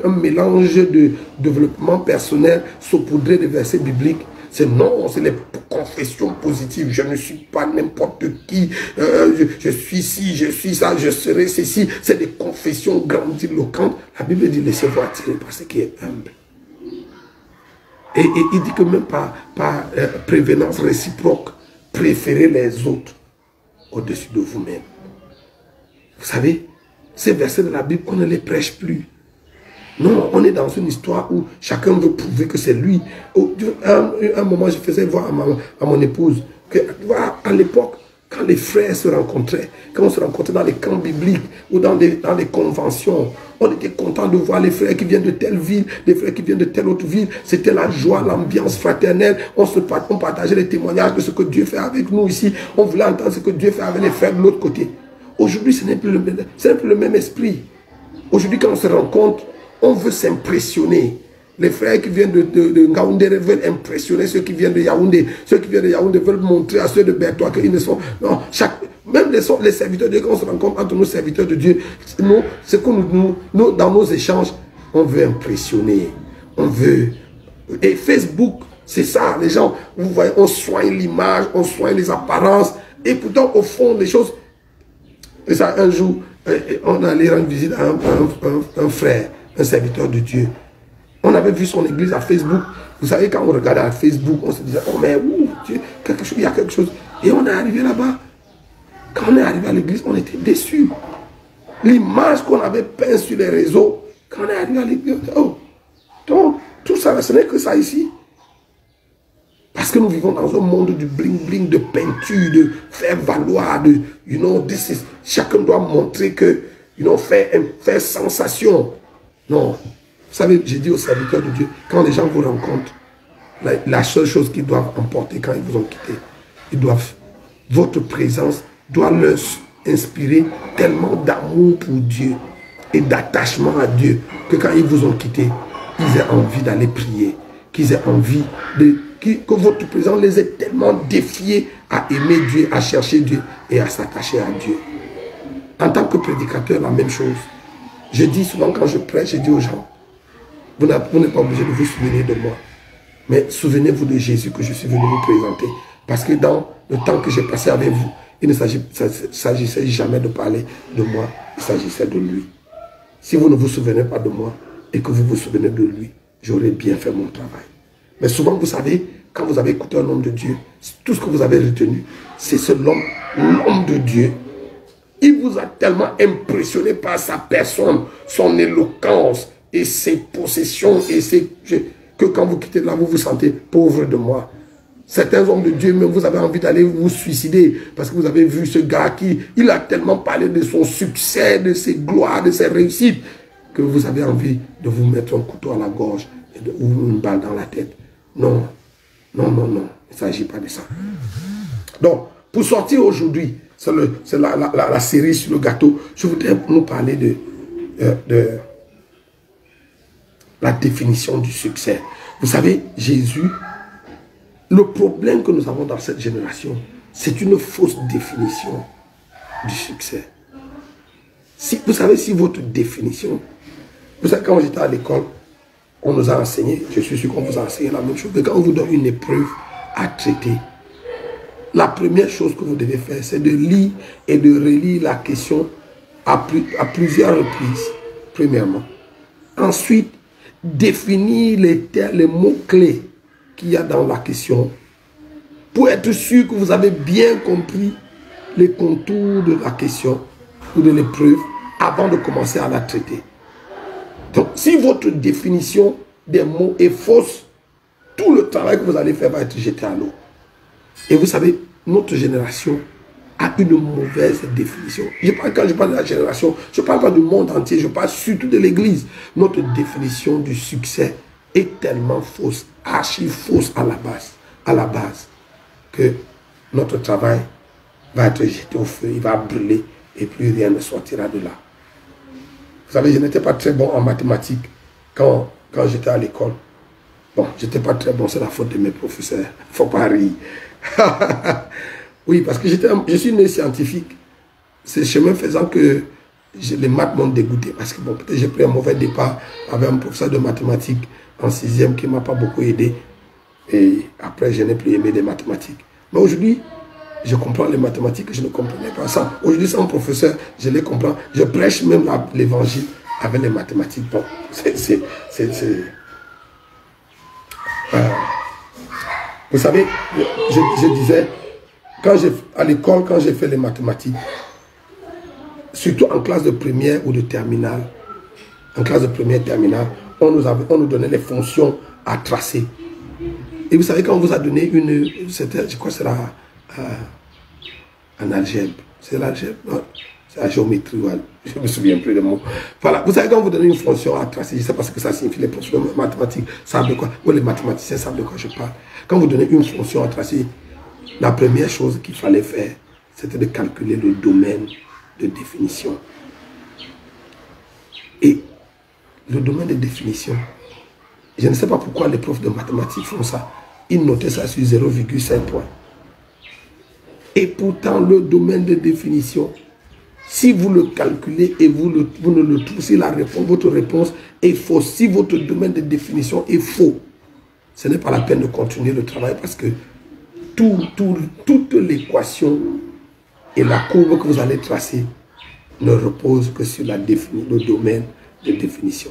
un mélange de développement personnel saupoudré de versets bibliques, c'est non, c'est les confessions positives. Je ne suis pas n'importe qui. Je suis ci, je suis ça, je serai ceci. C'est des confessions grandiloquentes. La Bible dit, laissez-vous attirer par ce qui est humble. Et il dit que même par prévenance réciproque, préférez les autres au-dessus de vous-même. Vous savez, ces versets de la Bible, on ne les prêche plus. Non, on est dans une histoire où chacun veut prouver que c'est lui. Un moment, je faisais voir à mon épouse que, à l'époque, quand les frères se rencontraient, quand on se rencontrait dans les camps bibliques ou dans des conventions, on était content de voir les frères qui viennent de telle ville, les frères qui viennent de telle autre ville. C'était la joie, l'ambiance fraternelle. On partageait les témoignages de ce que Dieu fait avec nous ici. On voulait entendre ce que Dieu fait avec les frères de l'autre côté. Aujourd'hui, ce n'est plus le même esprit. Aujourd'hui, quand on se rencontre, on veut s'impressionner. Les frères qui viennent de Ngaoundéré veulent impressionner ceux qui viennent de Yaoundé. Ceux qui viennent de Yaoundé veulent montrer à ceux de Bertois qu'ils ne sont... Non, même les serviteurs de Dieu, quand on se rencontre entre nos serviteurs de Dieu, c'est que nous, dans nos échanges, on veut impressionner. On veut... Et Facebook, c'est ça. Les gens, vous voyez, on soigne l'image, on soigne les apparences. Et pourtant, au fond, les choses... Et ça, un jour, on allait rendre visite à un frère, un serviteur de Dieu. On avait vu son église à Facebook. Vous savez, quand on regardait à Facebook, on se disait, oh mais Dieu, il y a quelque chose. Et on est arrivé là-bas. Quand on est arrivé à l'église, on était déçus. L'image qu'on avait peinte sur les réseaux, quand on est arrivé à l'église, oh, donc, tout ça, ce n'est que ça ici. Parce que nous vivons dans un monde du bling-bling, de peinture, de faire valoir, de, chacun doit montrer que, faire sensation. Non. Vous savez, j'ai dit aux serviteurs de Dieu, quand les gens vous rencontrent, la seule chose qu'ils doivent emporter quand ils vous ont quitté, votre présence doit leur inspirer tellement d'amour pour Dieu et d'attachement à Dieu que quand ils vous ont quitté, ils aient envie d'aller prier, qu'ils aient envie que votre présence les ait tellement défiés à aimer Dieu, à chercher Dieu et à s'attacher à Dieu. En tant que prédicateur, la même chose. Je dis souvent quand je prêche, je dis aux gens, vous n'êtes pas obligé de vous souvenir de moi. Mais souvenez-vous de Jésus que je suis venu vous présenter. Parce que dans le temps que j'ai passé avec vous, il ne s'agissait jamais de parler de moi, il s'agissait de lui. Si vous ne vous souvenez pas de moi et que vous vous souvenez de lui, j'aurais bien fait mon travail. Mais souvent, vous savez, quand vous avez écouté un homme de Dieu, tout ce que vous avez retenu, c'est ce l'homme de Dieu. Il vous a tellement impressionné par sa personne, son éloquence et ses possessions, que quand vous quittez là, vous vous sentez pauvre de moi. Certains hommes de Dieu, même vous avez envie d'aller vous suicider parce que vous avez vu ce gars il a tellement parlé de son succès, de ses gloires, de ses réussites, que vous avez envie de vous mettre un couteau à la gorge ou une balle dans la tête. Non, non, non, non, il ne s'agit pas de ça. Donc, pour sortir aujourd'hui, c'est la série sur le gâteau, je voudrais nous parler de la définition du succès. Vous savez, Jésus, le problème que nous avons dans cette génération, c'est une fausse définition du succès. Vous savez, si votre définition... Vous savez, quand j'étais à l'école, on nous a enseigné, je suis sûr qu'on vous a enseigné la même chose, que quand on vous donne une épreuve à traiter, la première chose que vous devez faire, c'est de lire et de relire la question à plusieurs reprises, premièrement. Ensuite, définir les mots-clés qu'il y a dans la question pour être sûr que vous avez bien compris les contours de la question ou de l'épreuve avant de commencer à la traiter. Donc, si votre définition des mots est fausse, tout le travail que vous allez faire va être jeté à l'eau. Et vous savez, notre génération a une mauvaise définition. Quand je parle de la génération, je ne parle pas du monde entier, je parle surtout de l'Église. Notre définition du succès est tellement fausse, archi fausse à la base, que notre travail va être jeté au feu, il va brûler et plus rien ne sortira de là. Vous savez, je n'étais pas très bon en mathématiques quand j'étais à l'école. Bon, je n'étais pas très bon, c'est la faute de mes professeurs. Il ne faut pas rire. Oui, parce que je suis né scientifique. C'est chemin faisant que les maths m'ont dégoûté. Parce que bon, peut-être j'ai pris un mauvais départ avec un professeur de mathématiques en 6e qui ne m'a pas beaucoup aidé. Et après, je n'ai plus aimé les mathématiques. Mais aujourd'hui, je comprends les mathématiques que je ne comprenais pas ça. Aujourd'hui, sans professeur, je les comprends. Je prêche même l'évangile avec les mathématiques. Bon, vous savez, je disais, à l'école, quand j'ai fait les mathématiques, surtout en classe de première ou de terminale, on nous donnait les fonctions à tracer. Et vous savez, quand on vous a donné je crois que c'est en algèbre. C'est l'algèbre? Non, c'est la géométrie. Voilà. Je ne me souviens plus des mots. Voilà. Vous savez, quand on vous donne une fonction à tracer, je ne sais pas ce que ça signifie. Les professeurs mathématiques savent de quoi. Ou les mathématiciens savent de quoi je parle. Quand vous donnez une fonction à tracer, la première chose qu'il fallait faire, c'était de calculer le domaine de définition. Et le domaine de définition, je ne sais pas pourquoi les profs de mathématiques font ça. Ils notaient ça sur 0,5 points. Et pourtant, le domaine de définition, si vous le calculez et vous ne le trouvez, si votre réponse est fausse, si votre domaine de définition est faux, ce n'est pas la peine de continuer le travail parce que toute l'équation et la courbe que vous allez tracer ne repose que sur le domaine de définition.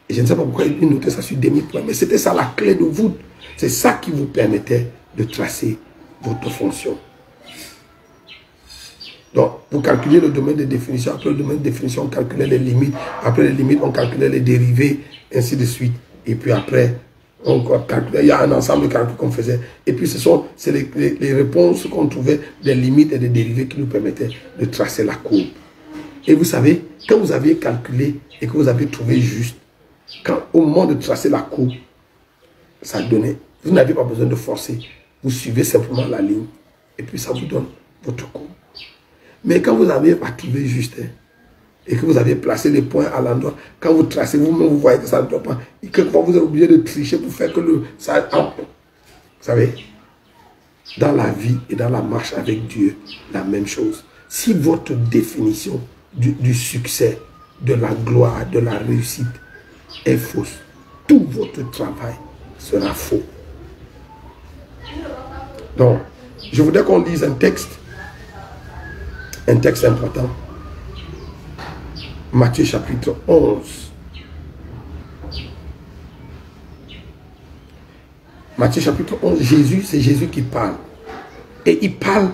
Et je ne sais pas pourquoi ils notaient ça sur demi-point, mais c'était ça la clé de voûte. C'est ça qui vous permettait de tracer votre fonction. Donc, vous calculez le domaine de définition. Après le domaine de définition, on calculait les limites. Après les limites, on calculait les dérivés, ainsi de suite. Et puis après, on calculait. Il y a un ensemble de calculs qu'on faisait. Et puis, c'est les réponses qu'on trouvait des limites et des dérivés qui nous permettaient de tracer la courbe. Et vous savez, quand vous aviez calculé et que vous avez trouvé juste, au moment de tracer la courbe, ça donnait. Vous n'avez pas besoin de forcer. Vous suivez simplement la ligne. Et puis, ça vous donne votre courbe. Mais quand vous n'avez pas trouvé juste, et que vous avez placé les points à l'endroit, quand vous tracez, vous-même, vous voyez que ça ne doit pas. Et que vous êtes obligé de tricher pour faire que ça... Vous savez, dans la vie et dans la marche avec Dieu, la même chose. Si votre définition du succès, de la gloire, de la réussite est fausse, tout votre travail sera faux. Donc, je voudrais qu'on lise un texte important. Matthieu chapitre 11. Matthieu chapitre 11, c'est Jésus qui parle. Et il parle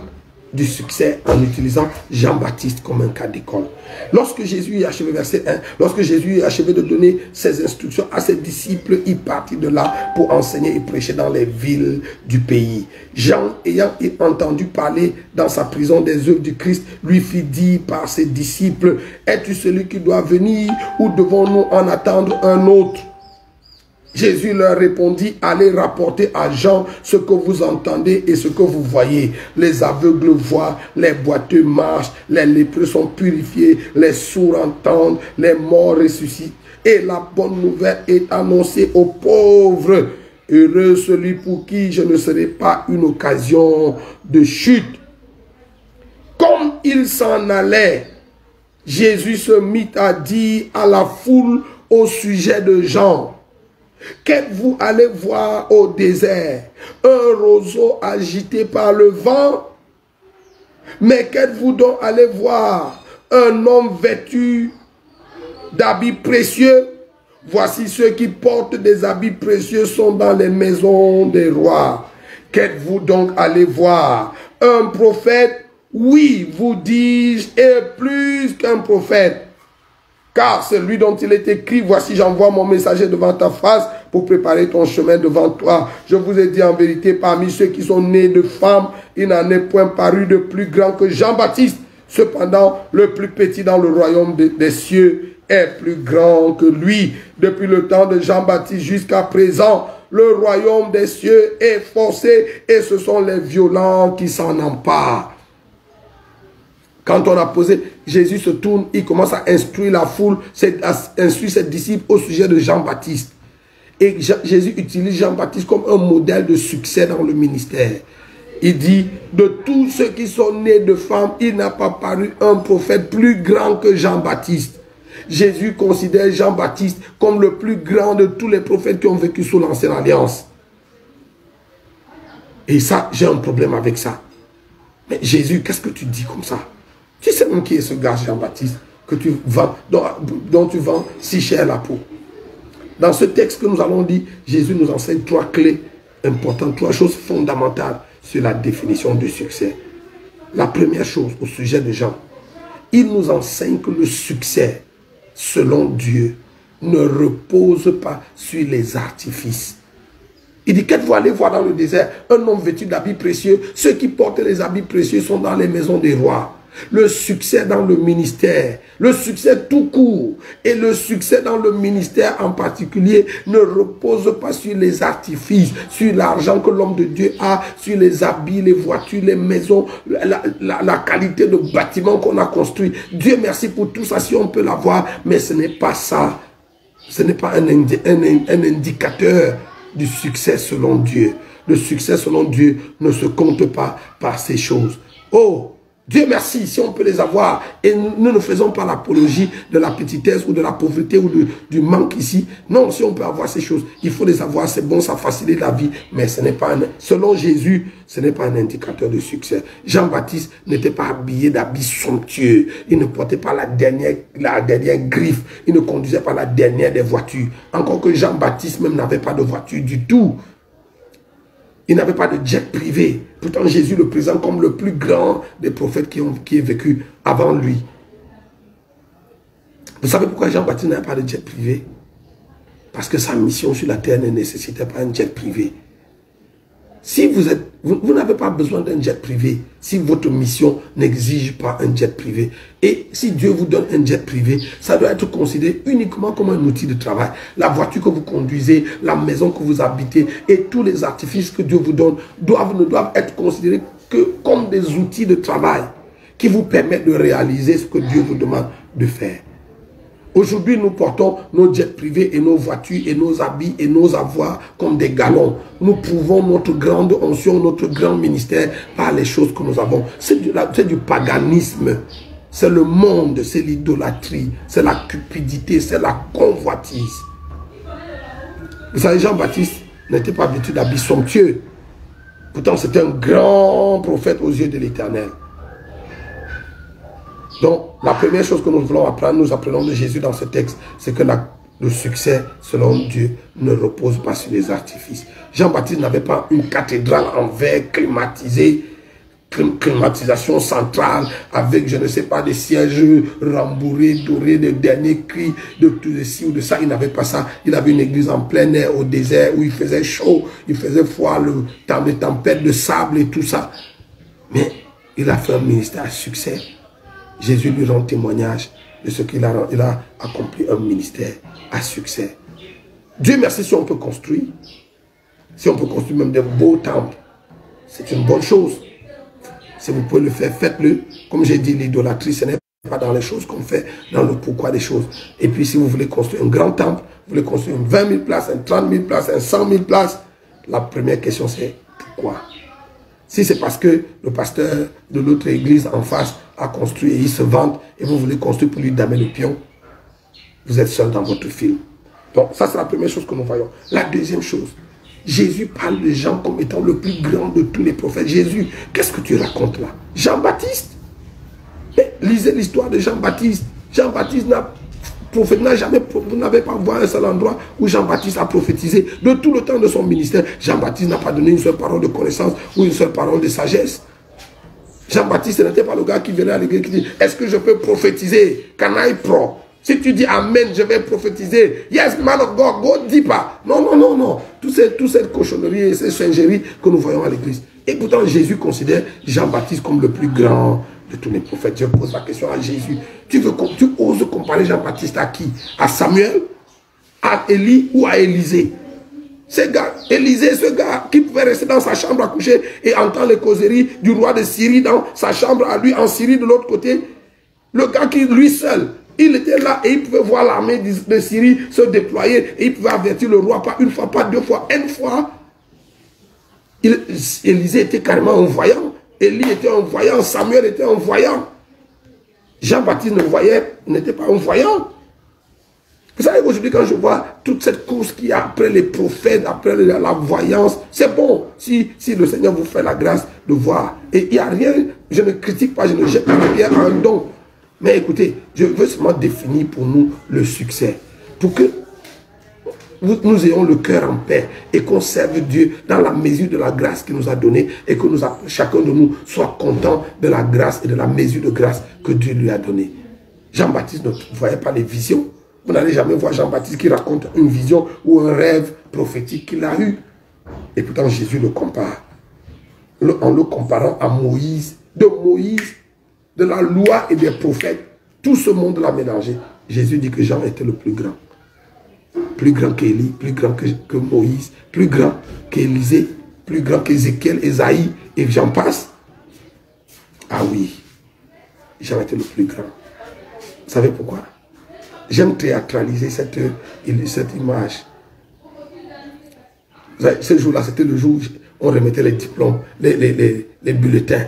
du succès en utilisant Jean-Baptiste comme un cas d'école. Lorsque Jésus a achevé, verset 1, lorsque Jésus a achevé de donner ses instructions à ses disciples, il partit de là pour enseigner et prêcher dans les villes du pays. Jean, ayant entendu parler dans sa prison des œuvres du Christ, lui fit dire par ses disciples, es-tu celui qui doit venir ou devons-nous en attendre un autre? Jésus leur répondit, allez rapporter à Jean ce que vous entendez et ce que vous voyez. Les aveugles voient, les boiteux marchent, les lépreux sont purifiés, les sourds entendent, les morts ressuscitent. Et la bonne nouvelle est annoncée aux pauvres. Heureux celui pour qui je ne serai pas une occasion de chute. Comme il s'en allait, Jésus se mit à dire à la foule au sujet de Jean, Qu'êtes-vous allé voir au désert? Un roseau agité par le vent? Mais qu'êtes-vous donc allé voir? Un homme vêtu d'habits précieux? Voici ceux qui portent des habits précieux sont dans les maisons des rois. Qu'êtes-vous donc allé voir? Un prophète? Oui, vous dis-je, et plus qu'un prophète. Car celui dont il est écrit, voici j'envoie mon messager devant ta face pour préparer ton chemin devant toi. Je vous ai dit en vérité, parmi ceux qui sont nés de femmes, il n'en est point paru de plus grand que Jean-Baptiste. Cependant, le plus petit dans le royaume des cieux est plus grand que lui. Depuis le temps de Jean-Baptiste jusqu'à présent, le royaume des cieux est forcé et ce sont les violents qui s'en emparent. Quand on a posé, Jésus se tourne, il commence à instruire la foule, à instruire ses disciples au sujet de Jean-Baptiste. Et Jésus utilise Jean-Baptiste comme un modèle de succès dans le ministère. Il dit, de tous ceux qui sont nés de femmes, il n'a pas paru un prophète plus grand que Jean-Baptiste. Jésus considère Jean-Baptiste comme le plus grand de tous les prophètes qui ont vécu sous l'Ancienne Alliance. Et ça, j'ai un problème avec ça. Mais Jésus, qu'est-ce que tu dis comme ça? Tu sais même qui est ce gars Jean-Baptiste que tu vends, dont tu vends si cher la peau. Dans ce texte que nous allons dire, Jésus nous enseigne trois clés importantes, trois choses fondamentales sur la définition du succès. La première chose au sujet de Jean, il nous enseigne que le succès, selon Dieu, ne repose pas sur les artifices. Il dit, qu'êtes-vous allé voir dans le désert? Un homme vêtu d'habits précieux. Ceux qui portent les habits précieux sont dans les maisons des rois. Le succès dans le ministère, le succès tout court et le succès dans le ministère en particulier ne repose pas sur les artifices, sur l'argent que l'homme de Dieu a, sur les habits, les voitures, les maisons, la qualité de bâtiment qu'on a construit. Dieu merci pour tout ça si on peut l'avoir, mais ce n'est pas ça. Ce n'est pas un indicateur du succès selon Dieu. Le succès selon Dieu ne se compte pas par ces choses. Oh! Dieu merci si on peut les avoir. Et nous ne faisons pas l'apologie de la petitesse ou de la pauvreté ou du manque ici. Non, si on peut avoir ces choses, il faut les avoir. C'est bon, ça facilite la vie. Mais ce n'est pas selon Jésus, ce n'est pas un indicateur de succès. Jean-Baptiste n'était pas habillé d'habits somptueux. Il ne portait pas la dernière griffe. Il ne conduisait pas la dernière des voitures. Encore que Jean-Baptiste même n'avait pas de voiture du tout. Il n'avait pas de jet privé. Pourtant, Jésus le présente comme le plus grand des prophètes qui est vécu avant lui. Vous savez pourquoi Jean-Baptiste n'avait pas de jet privé? Parce que sa mission sur la terre ne nécessitait pas un jet privé. Si vous n'avez pas besoin d'un jet privé, si votre mission n'exige pas un jet privé, et si Dieu vous donne un jet privé, ça doit être considéré uniquement comme un outil de travail. La voiture que vous conduisez, la maison que vous habitez et tous les artifices que Dieu vous donne ne doivent être considérés que comme des outils de travail qui vous permettent de réaliser ce que Dieu vous demande de faire. Aujourd'hui, nous portons nos jets privés et nos voitures et nos habits et nos avoirs comme des galons. Nous prouvons notre grande onction, notre grand ministère par les choses que nous avons. C'est du paganisme. C'est le monde, c'est l'idolâtrie, c'est la cupidité, c'est la convoitise. Vous savez, Jean-Baptiste n'était pas vêtu d'habits somptueux. Pourtant, c'était un grand prophète aux yeux de l'Éternel. Donc, la première chose que nous voulons apprendre, nous apprenons de Jésus dans ce texte, c'est que le succès, selon Dieu, ne repose pas sur les artifices. Jean-Baptiste n'avait pas une cathédrale en verre climatisée, climatisation centrale, avec, je ne sais pas, des sièges rembourrés, dorés, de derniers cris, de tout ceci ou de ça. Il n'avait pas ça. Il avait une église en plein air, au désert, où il faisait chaud, il faisait froid, les tempêtes de sable et tout ça. Mais il a fait un ministère à succès. Jésus lui rend témoignage de ce qu'il a, il a accompli un ministère à succès. Dieu merci si on peut construire. Si on peut construire même des beaux temples, c'est une bonne chose. Si vous pouvez le faire, faites-le. Comme j'ai dit, l'idolâtrie, ce n'est pas dans les choses qu'on fait, dans le pourquoi des choses. Et puis si vous voulez construire un grand temple, vous voulez construire 20 000 places, 30 000 places, 100 000 places, la première question c'est pourquoi? Si c'est parce que le pasteur de l'autre église en face a construit et il se vante et vous voulez construire pour lui damer le pion, vous êtes seul dans votre film. Donc, ça, c'est la première chose que nous voyons. La deuxième chose, Jésus parle de Jean comme étant le plus grand de tous les prophètes. Jésus, qu'est-ce que tu racontes là? Jean-Baptiste. Lisez l'histoire de Jean-Baptiste. Jean-Baptiste n'a jamais, vous n'avez pas vu un seul endroit où Jean-Baptiste a prophétisé. De tout le temps de son ministère, Jean-Baptiste n'a pas donné une seule parole de connaissance ou une seule parole de sagesse. Jean-Baptiste n'était pas le gars qui venait à l'église qui dit, est-ce que je peux prophétiser? Can I pro? Si tu dis Amen, je vais prophétiser. Yes, man of God, go deeper. Non, non, non, non. Toute cette cochonnerie et cette singerie que nous voyons à l'église. Et pourtant, Jésus considère Jean-Baptiste comme le plus grand de tous les prophètes. Je pose la question à Jésus. Tu oses comparer Jean-Baptiste à qui? À Samuel? À Élie ou à Élisée? Élisée, ce gars qui pouvait rester dans sa chambre à coucher et entendre les causeries du roi de Syrie dans sa chambre à lui en Syrie de l'autre côté. Le gars qui, lui seul, il était là et il pouvait voir l'armée de Syrie se déployer et il pouvait avertir le roi pas une fois, pas deux fois, une fois. Élisée était carrément un voyant. Élie était un voyant. Samuel était un voyant. Jean-Baptiste n'était pas un voyant. Vous savez, aujourd'hui, quand je vois toute cette course qu'il y a après les prophètes, après la voyance, c'est bon si le Seigneur vous fait la grâce de voir. Et il n'y a rien, je ne critique pas, je ne jette pas de pierre à un don. Mais écoutez, je veux seulement définir pour nous le succès. Pour que nous ayons le cœur en paix et qu'on serve Dieu dans la mesure de la grâce qu'il nous a donnée et que chacun de nous soit content de la grâce et de la mesure de grâce que Dieu lui a donnée. Jean-Baptiste ne voyait pas les visions. Vous n'allez jamais voir Jean-Baptiste qui raconte une vision ou un rêve prophétique qu'il a eu. Et pourtant Jésus le compare. En le comparant à Moïse, de la loi et des prophètes, tout ce monde l'a mélangé. Jésus dit que Jean était le plus grand. Plus grand qu'Élie, plus grand que Moïse, plus grand qu'Élisée, plus grand qu'Ézéchiel, Ésaïe, et j'en passe. Ah oui, Jean était le plus grand. Vous savez pourquoi? J'aime théâtraliser cette image. Ce jour-là, c'était le jour où on remettait les diplômes, les bulletins.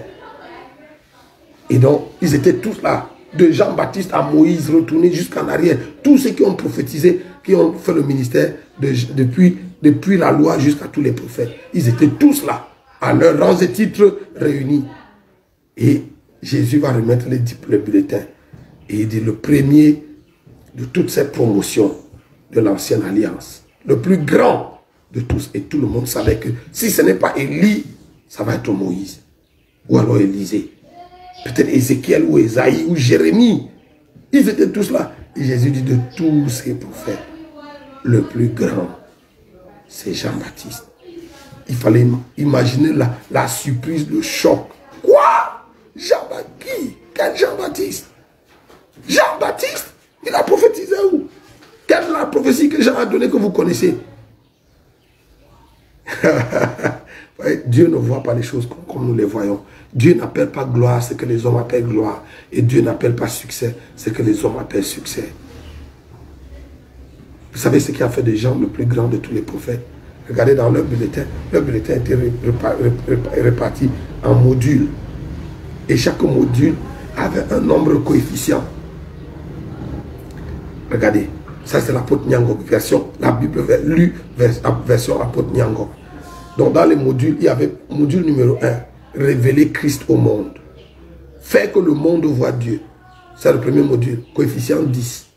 Et donc, ils étaient tous là, de Jean-Baptiste à Moïse, retournés jusqu'en arrière. Tous ceux qui ont prophétisé, qui ont fait le ministère depuis la loi jusqu'à tous les prophètes. Ils étaient tous là, à leurs rangs et titres réunis. Et Jésus va remettre les bulletins. Et il dit, le premier de toutes ces promotions de l'ancienne alliance, le plus grand de tous, et tout le monde savait que si ce n'est pas Élie, ça va être Moïse, ou alors Élisée, peut-être Ézéchiel ou Ésaïe ou Jérémie. Ils étaient tous là. Et Jésus dit, de tous ces prophètes, le plus grand, c'est Jean-Baptiste. Il fallait imaginer la surprise, le choc. Quoi? Jean-Baptiste? Quel Jean-Baptiste? Jean-Baptiste? Il a prophétisé où? Quelle est la prophétie que Jean a donnée que vous connaissez? Dieu ne voit pas les choses comme nous les voyons. Dieu n'appelle pas gloire ce que les hommes appellent gloire. Et Dieu n'appelle pas succès ce que les hommes appellent succès. Vous savez ce qui a fait de Jean le plus grand de tous les prophètes? Regardez dans leur bulletin. Leur bulletin était réparti en modules. Et chaque module avait un nombre coefficient. Regardez, ça c'est l'apôtre Nyangok, la Bible lue, version apôtre Nyangok. Donc dans les modules, il y avait module numéro 1, révéler Christ au monde. Faire que le monde voit Dieu. C'est le premier module, coefficient 10.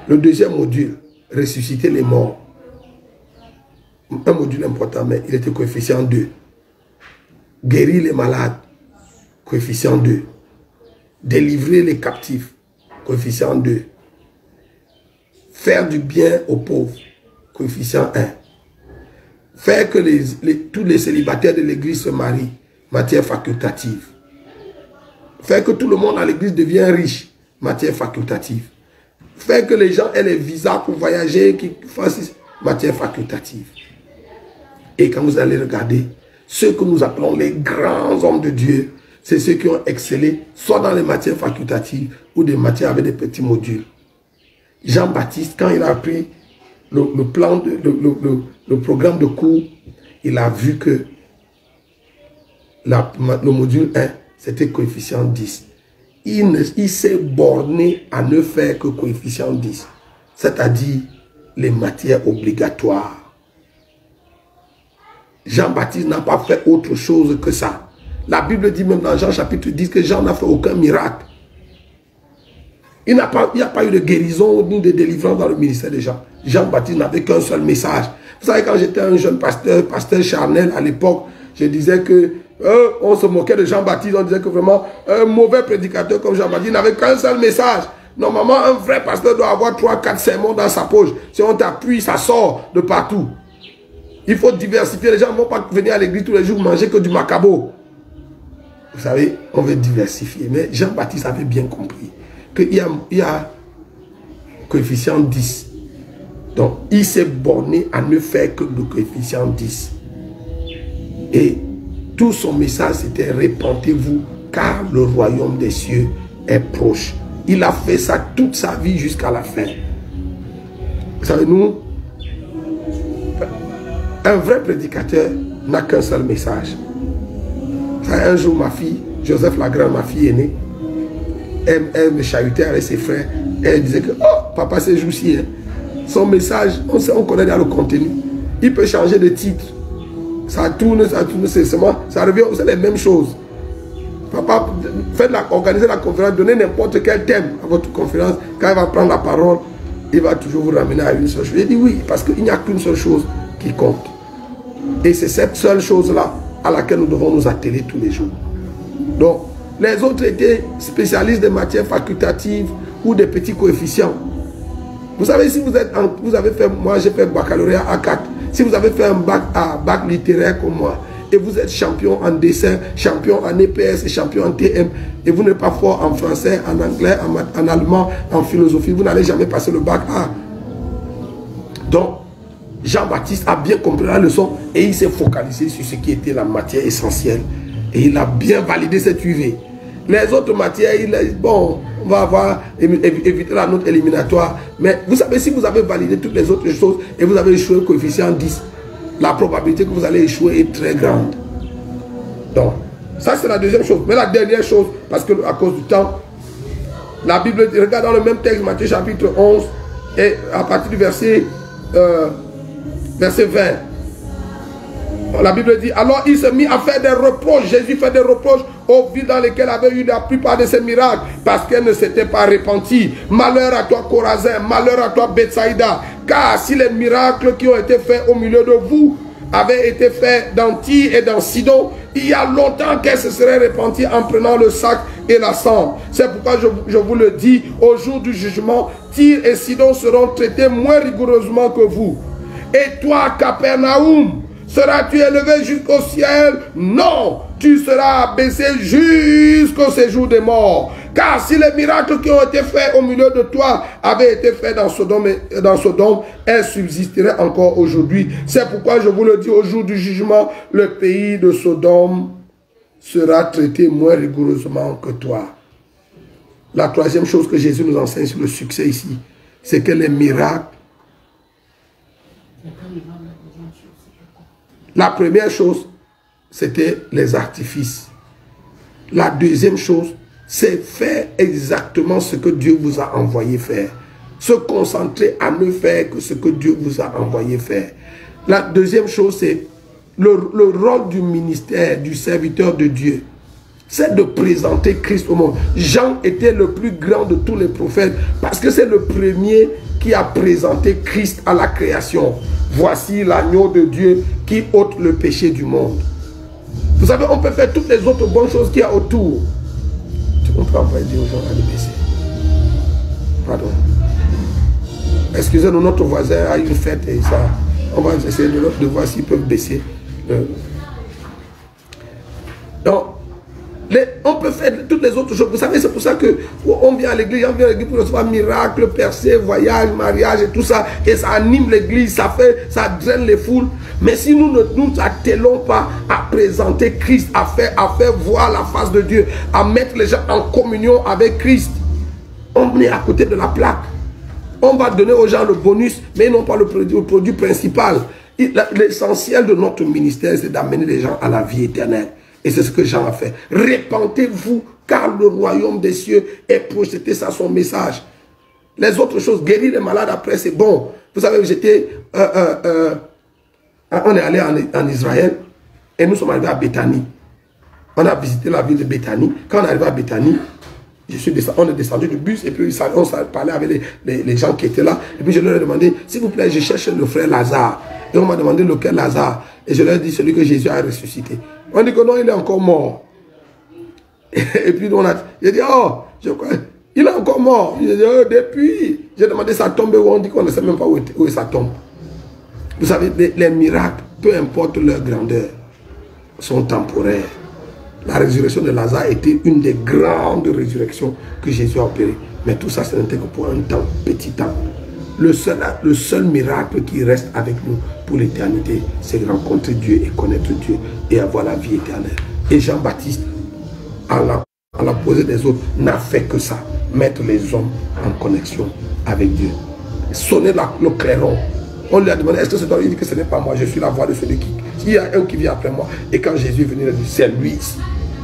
Le deuxième module, ressusciter les morts. Un module important, mais il était coefficient 2. Guérir les malades, coefficient 2. Délivrer les captifs, coefficient 2. Faire du bien aux pauvres, coefficient 1. Faire que tous les célibataires de l'église se marient, matière facultative. Faire que tout le monde à l'église devienne riche, matière facultative. Faire que les gens aient les visas pour voyager, qu'ils fassent matière facultative. Et quand vous allez regarder, ceux que nous appelons les grands hommes de Dieu, c'est ceux qui ont excellé, soit dans les matières facultatives ou des matières avec des petits modules. Jean-Baptiste, quand il a pris le programme de cours, il a vu que le module 1, c'était coefficient 10. Il s'est borné à ne faire que coefficient 10. C'est-à-dire, les matières obligatoires. Jean-Baptiste n'a pas fait autre chose que ça. La Bible dit même dans Jean chapitre 10 que Jean n'a fait aucun miracle. Il n'y a pas eu de guérison ni de délivrance dans le ministère de Jean. Jean-Baptiste n'avait qu'un seul message. Vous savez, quand j'étais un jeune pasteur charnel à l'époque, je disais que on se moquait de Jean-Baptiste, on disait que vraiment un mauvais prédicateur comme Jean-Baptiste n'avait qu'un seul message. Normalement, un vrai pasteur doit avoir 3-4 sermons dans sa poche. Si on t'appuie, ça sort de partout. Il faut diversifier. Les gens ne vont pas venir à l'église tous les jours manger que du macabo. Vous savez, on veut diversifier. Mais Jean-Baptiste avait bien compris qu'il y a coefficient 10. Donc, il s'est borné à ne faire que le coefficient 10. Et tout son message, c'était répentez-vous, car le royaume des cieux est proche. Il a fait ça toute sa vie jusqu'à la fin. Vous savez, nous, un vrai prédicateur n'a qu'un seul message. Vous savez, un jour, ma fille, Joseph Lagrand, ma fille aînée, elle me chahutait avec ses frères. Elle disait que, oh, papa, ces jours-ci, hein, son message, on connaît dans le contenu. Il peut changer de titre. Ça tourne, ça revient, c'est les mêmes choses. Papa, organisez la conférence, donnez n'importe quel thème à votre conférence. Quand il va prendre la parole, il va toujours vous ramener à une seule chose. J'ai dit oui, parce qu'il n'y a qu'une seule chose qui compte. Et c'est cette seule chose-là à laquelle nous devons nous atteler tous les jours. Donc, les autres étaient spécialistes des matières facultatives ou des petits coefficients. Vous savez, si vous avez fait, moi j'ai fait baccalauréat A4, si vous avez fait un bac littéraire comme moi, et vous êtes champion en dessin, champion en EPS et champion en TM, et vous n'êtes pas fort en français, en anglais, en allemand, en philosophie, vous n'allez jamais passer le bac A. Donc, Jean-Baptiste a bien compris la leçon et il s'est focalisé sur ce qui était la matière essentielle. Et il a bien validé cette UV. Les autres matières, bon, on va éviter la note éliminatoire. Mais vous savez, si vous avez validé toutes les autres choses et vous avez échoué le coefficient 10, la probabilité que vous allez échouer est très grande. Donc, ça c'est la deuxième chose. Mais la dernière chose, parce que à cause du temps, la Bible, regarde dans le même texte, Matthieu chapitre 11, et à partir du verset 20. La Bible dit, alors il se mit à faire des reproches. Jésus fait des reproches aux villes dans lesquelles avait eu la plupart de ses miracles, parce qu'elles ne s'étaient pas repenties. Malheur à toi Chorazin, malheur à toi Bethsaïda, car si les miracles qui ont été faits au milieu de vous avaient été faits dans Tyr et dans Sidon, il y a longtemps qu'elles se seraient repenties en prenant le sac et la cendre. C'est pourquoi je vous le dis, au jour du jugement, Tyr et Sidon seront traités moins rigoureusement que vous. Et toi, Capernaum, seras-tu élevé jusqu'au ciel? Non, tu seras abaissé jusqu'au séjour des morts. Car si les miracles qui ont été faits au milieu de toi avaient été faits dans Sodome, elles subsisteraient encore aujourd'hui. C'est pourquoi je vous le dis, au jour du jugement, le pays de Sodome sera traité moins rigoureusement que toi. La troisième chose que Jésus nous enseigne sur le succès ici, c'est que les miracles, la première chose, c'était les artifices. La deuxième chose, c'est faire exactement ce que Dieu vous a envoyé faire. Se concentrer à ne faire que ce que Dieu vous a envoyé faire. La deuxième chose, c'est le rôle du ministère, du serviteur de Dieu. C'est de présenter Christ au monde. Jean était le plus grand de tous les prophètes parce que c'est le premier qui a présenté Christ à la création. Voici l'agneau de Dieu qui ôte le péché du monde. Vous savez, on peut faire toutes les autres bonnes choses qu'il y a autour. On peut envoyer dire aux gens à le baisser. Pardon. Excusez-nous, notre voisin a une fête et ça. On va essayer de voir s'ils peuvent baisser. Donc, on peut faire toutes les autres choses. Vous savez, c'est pour ça qu'on vient à l'église, pour recevoir miracle, percée, voyage, mariage et tout ça. Et ça anime l'église, ça draine les foules. Mais si nous ne nous attelons pas à présenter Christ, à faire voir la face de Dieu, à mettre les gens en communion avec Christ, on est à côté de la plaque. On va donner aux gens le bonus, mais non pas le produit principal. L'essentiel de notre ministère, c'est d'amener les gens à la vie éternelle. Et c'est ce que Jean a fait. Répentez-vous, car le royaume des cieux est proche. C'était ça son message. Les autres choses, guérir les malades après, c'est bon. Vous savez, j'étais... on est allé en Israël et nous sommes arrivés à Béthanie. On a visité la ville de Béthanie. Quand on est arrivé à Béthanie, on est descendu du bus et puis on s'est parlé avec les gens qui étaient là. Et puis je leur ai demandé, s'il vous plaît, je cherche le frère Lazare. Et on m'a demandé lequel Lazare. Et je leur ai dit, celui que Jésus a ressuscité. On dit que non, il est encore mort. Et puis j'ai dit, oh, je crois, il est encore mort. J'ai dit, oh, depuis. J'ai demandé sa tombe où on dit qu'on ne sait même pas où est sa tombe. Vous savez, les miracles, peu importe leur grandeur, sont temporaires. La résurrection de Lazare était une des grandes résurrections que Jésus a opérées. Mais tout ça, ce n'était que pour un temps, petit temps. Le seul miracle qui reste avec nous pour l'éternité, c'est rencontrer Dieu et connaître Dieu et avoir la vie éternelle. Et Jean-Baptiste, à la posée des autres, n'a fait que ça. Mettre les hommes en connexion avec Dieu. Sonner le clairon. On lui a demandé, est-ce que c'est toi? Il dit que ce n'est pas moi, je suis la voix de celui qui... Il y a un qui vient après moi. Et quand Jésus est venu, il a dit, c'est lui.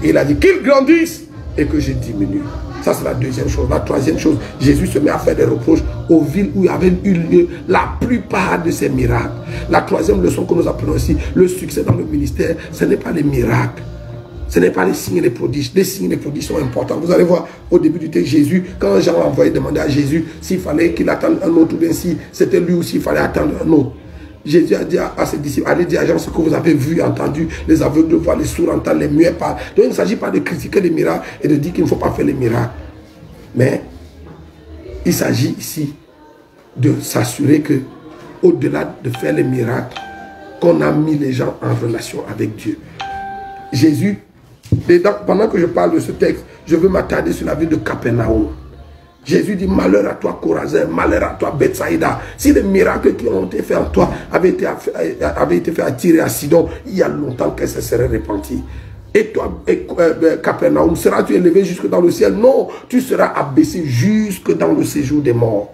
Et il a dit qu'il grandisse et que je diminue. Ça, c'est la deuxième chose. La troisième chose, Jésus se met à faire des reproches aux villes où il avait eu lieu la plupart de ces miracles. La troisième leçon que nous apprenons ici, le succès dans le ministère, ce n'est pas les miracles. Ce n'est pas les signes et les prodiges. Les signes et les prodiges sont importants. Vous allez voir au début du texte, Jésus, quand Jean l'a envoyé demander à Jésus s'il fallait qu'il attende un autre ou bien si c'était lui ou s'il fallait attendre un autre. Jésus a dit à ses disciples, allez dire à Jean ce que vous avez vu, entendu, les aveugles voient, les sourds entendent, les muets parlent. Donc il ne s'agit pas de critiquer les miracles et de dire qu'il ne faut pas faire les miracles. Mais il s'agit ici de s'assurer que, au-delà de faire les miracles, qu'on a mis les gens en relation avec Dieu. Jésus, pendant que je parle de ce texte, je veux m'attarder sur la ville de Capernaum. Jésus dit, malheur à toi Chorazin, malheur à toi Bethsaïda. Si les miracles qui ont été faits en toi avaient été faits à Tyr et à Sidon, il y a longtemps qu'elles se seraient répandues. Et toi, Capernaum, seras-tu élevé jusque dans le ciel? Non, tu seras abaissé jusque dans le séjour des morts.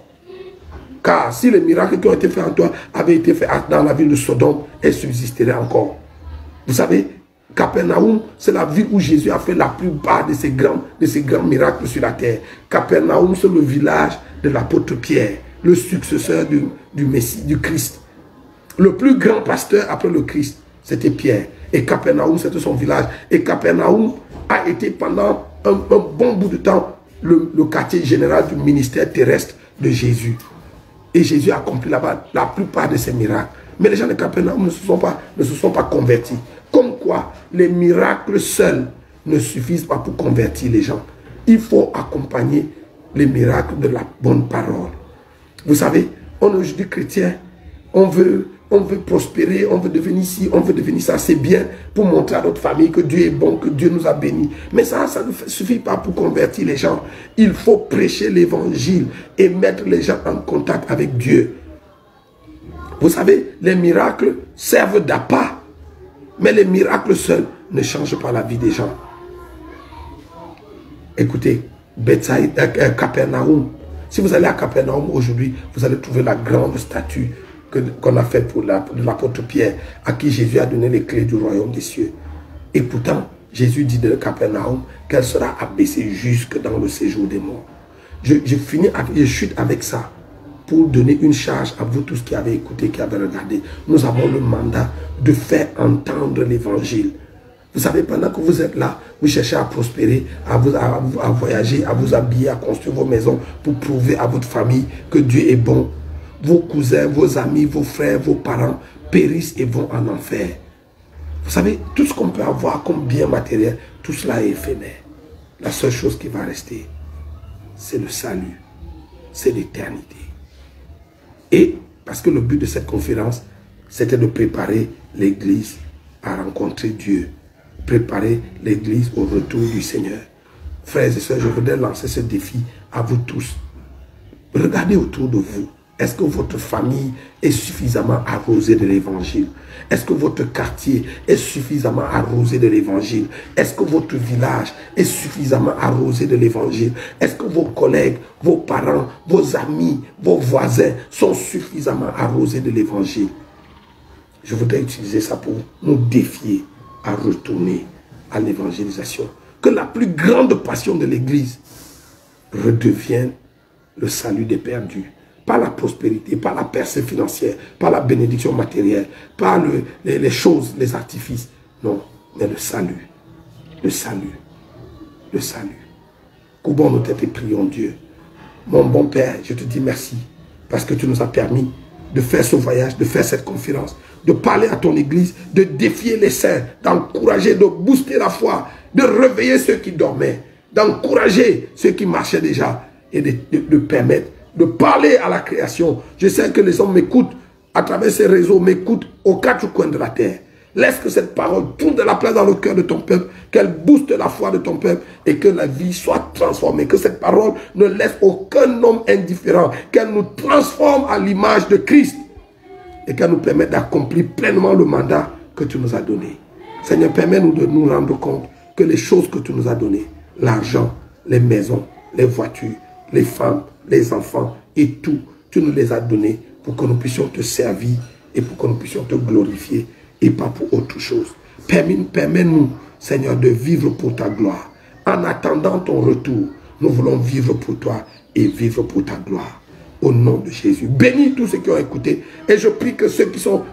Car si les miracles qui ont été faits en toi avaient été faits dans la ville de Sodome, elles subsisteraient encore. Vous savez, Capernaum, c'est la ville où Jésus a fait la plupart de ces grands miracles sur la terre. Capernaum, c'est le village de l'apôtre Pierre, le successeur du Messie, du Christ. Le plus grand pasteur après le Christ, c'était Pierre. Et Capernaum, c'était son village. Et Capernaum a été pendant un bon bout de temps le quartier général du ministère terrestre de Jésus. Et Jésus a accompli là-bas la plupart de ces miracles. Mais les gens de Capernaum ne se sont pas convertis. Comme quoi, les miracles seuls ne suffisent pas pour convertir les gens. Il faut accompagner les miracles de la bonne parole. Vous savez, on est aujourd'hui chrétien, on veut prospérer, on veut devenir ci, on veut devenir ça. C'est bien pour montrer à notre famille que Dieu est bon, que Dieu nous a bénis. Mais ça ne suffit pas pour convertir les gens. Il faut prêcher l'évangile et mettre les gens en contact avec Dieu. Vous savez, les miracles servent d'appât. Mais les miracles seuls ne changent pas la vie des gens. Écoutez, Capernaum. Si vous allez à Capernaum aujourd'hui, vous allez trouver la grande statue qu'on a faite pour l'apôtre Pierre, à qui Jésus a donné les clés du royaume des cieux. Et pourtant, Jésus dit de Capernaum qu'elle sera abaissée jusque dans le séjour des morts. Je chute avec ça pour donner une charge à vous tous qui avez écouté, qui avez regardé. Nous avons le mandat de faire entendre l'évangile. Vous savez, pendant que vous êtes là, vous cherchez à prospérer, à voyager, à vous habiller, à construire vos maisons pour prouver à votre famille que Dieu est bon. Vos cousins, vos amis, vos frères, vos parents périssent et vont en enfer. Vous savez, tout ce qu'on peut avoir comme bien matériel, tout cela est éphémère. La seule chose qui va rester, c'est le salut, c'est l'éternité. Et parce que le but de cette conférence, c'était de préparer l'Église à rencontrer Dieu. Préparer l'Église au retour du Seigneur. Frères et sœurs, je voudrais lancer ce défi à vous tous. Regardez autour de vous. Est-ce que votre famille est suffisamment arrosée de l'Évangile? Est-ce que votre quartier est suffisamment arrosé de l'Évangile? Est-ce que votre village est suffisamment arrosé de l'Évangile? Est-ce que vos collègues, vos parents, vos amis, vos voisins sont suffisamment arrosés de l'Évangile? Je voudrais utiliser ça pour nous défier à retourner à l'évangélisation. Que la plus grande passion de l'Église redevienne le salut des perdus. Pas la prospérité, pas la percée financière, pas la bénédiction matérielle, pas les choses, les artifices. Non, mais le salut. Le salut. Le salut. Courbons nos têtes et prions Dieu. Mon bon Père, je te dis merci parce que tu nous as permis de faire ce voyage, de faire cette conférence, de parler à ton église, de défier les saints, d'encourager, de booster la foi, de réveiller ceux qui dormaient, d'encourager ceux qui marchaient déjà et de permettre de parler à la création. Je sais que les hommes m'écoutent à travers ces réseaux, m'écoutent aux quatre coins de la terre. Laisse que cette parole tourne de la place dans le cœur de ton peuple, qu'elle booste la foi de ton peuple et que la vie soit transformée. Que cette parole ne laisse aucun homme indifférent, qu'elle nous transforme à l'image de Christ et qu'elle nous permette d'accomplir pleinement le mandat que tu nous as donné. Seigneur, permets-nous de nous rendre compte que les choses que tu nous as données, l'argent, les maisons, les voitures, les femmes, les enfants et tout, tu nous les as donnés pour que nous puissions te servir et pour que nous puissions te glorifier et pas pour autre chose. Permets-nous, Seigneur, de vivre pour ta gloire. En attendant ton retour, nous voulons vivre pour toi et vivre pour ta gloire. Au nom de Jésus. Bénis tous ceux qui ont écouté. Et je prie que ceux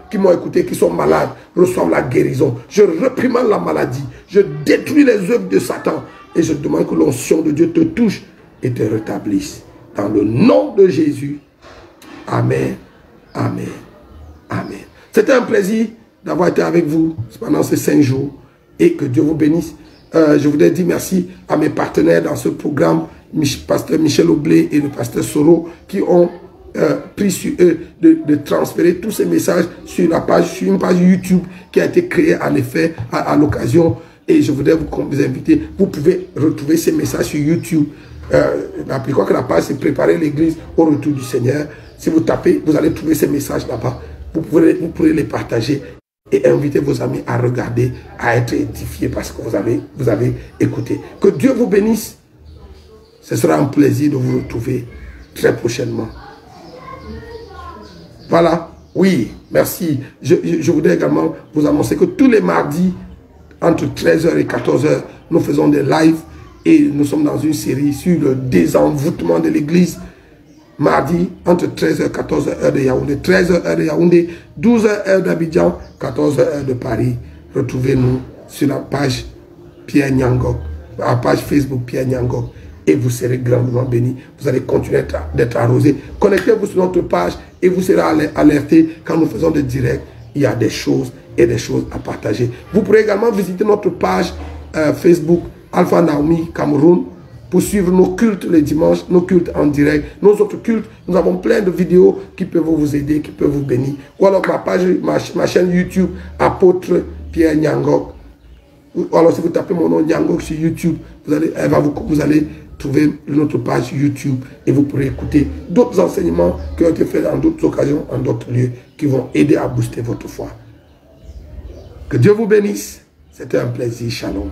qui m'ont écouté, qui sont malades, reçoivent la guérison. Je réprimande la maladie. Je détruis les œuvres de Satan. Et je demande que l'onction de Dieu te touche et te rétablisse. Dans le nom de Jésus. Amen. Amen. Amen. C'était un plaisir d'avoir été avec vous pendant ces 5 jours. Et que Dieu vous bénisse. Je voudrais dire merci à mes partenaires dans ce programme, pasteur Michel Oblé et le pasteur Soro, qui ont pris sur eux de transférer tous ces messages sur une page YouTube qui a été créée en effet à l'occasion. Et je voudrais vous inviter, vous pouvez retrouver ces messages sur YouTube. Quoi que la page c'est Préparer l'église au retour du Seigneur. Si vous tapez, vous allez trouver ces messages là-bas. Vous pourrez les partager et inviter vos amis à regarder, à être édifiés parce que vous avez écouté. Que Dieu vous bénisse. Ce sera un plaisir de vous retrouver très prochainement. Voilà. Oui, merci. Je voudrais également vous annoncer que tous les mardis, entre 13h et 14h, nous faisons des lives et nous sommes dans une série sur le désenvoûtement de l'église. Mardi, entre 13h et 14h, heure de Yaoundé, 13h, heure de Yaoundé, 12h, heure d'Abidjan, 14h, heure de Paris. Retrouvez-nous sur la page Pierre Nyangok, la page Facebook Pierre Nyangok, et vous serez grandement bénis. Vous allez continuer d'être arrosés. Connectez-vous sur notre page et vous serez alertés quand nous faisons des directs. Il y a des choses et des choses à partager. Vous pourrez également visiter notre page Facebook Alpha Naomi Cameroun pour suivre nos cultes les dimanches, nos cultes en direct, nos autres cultes. Nous avons plein de vidéos qui peuvent vous aider, qui peuvent vous bénir. Ou alors ma chaîne YouTube, Apôtre Pierre Nyangok. Ou alors si vous tapez mon nom Nyangok sur YouTube, vous allez trouver notre page YouTube et vous pourrez écouter d'autres enseignements qui ont été faits dans d'autres occasions, en d'autres lieux, qui vont aider à booster votre foi. Que Dieu vous bénisse. C'était un plaisir. Shalom.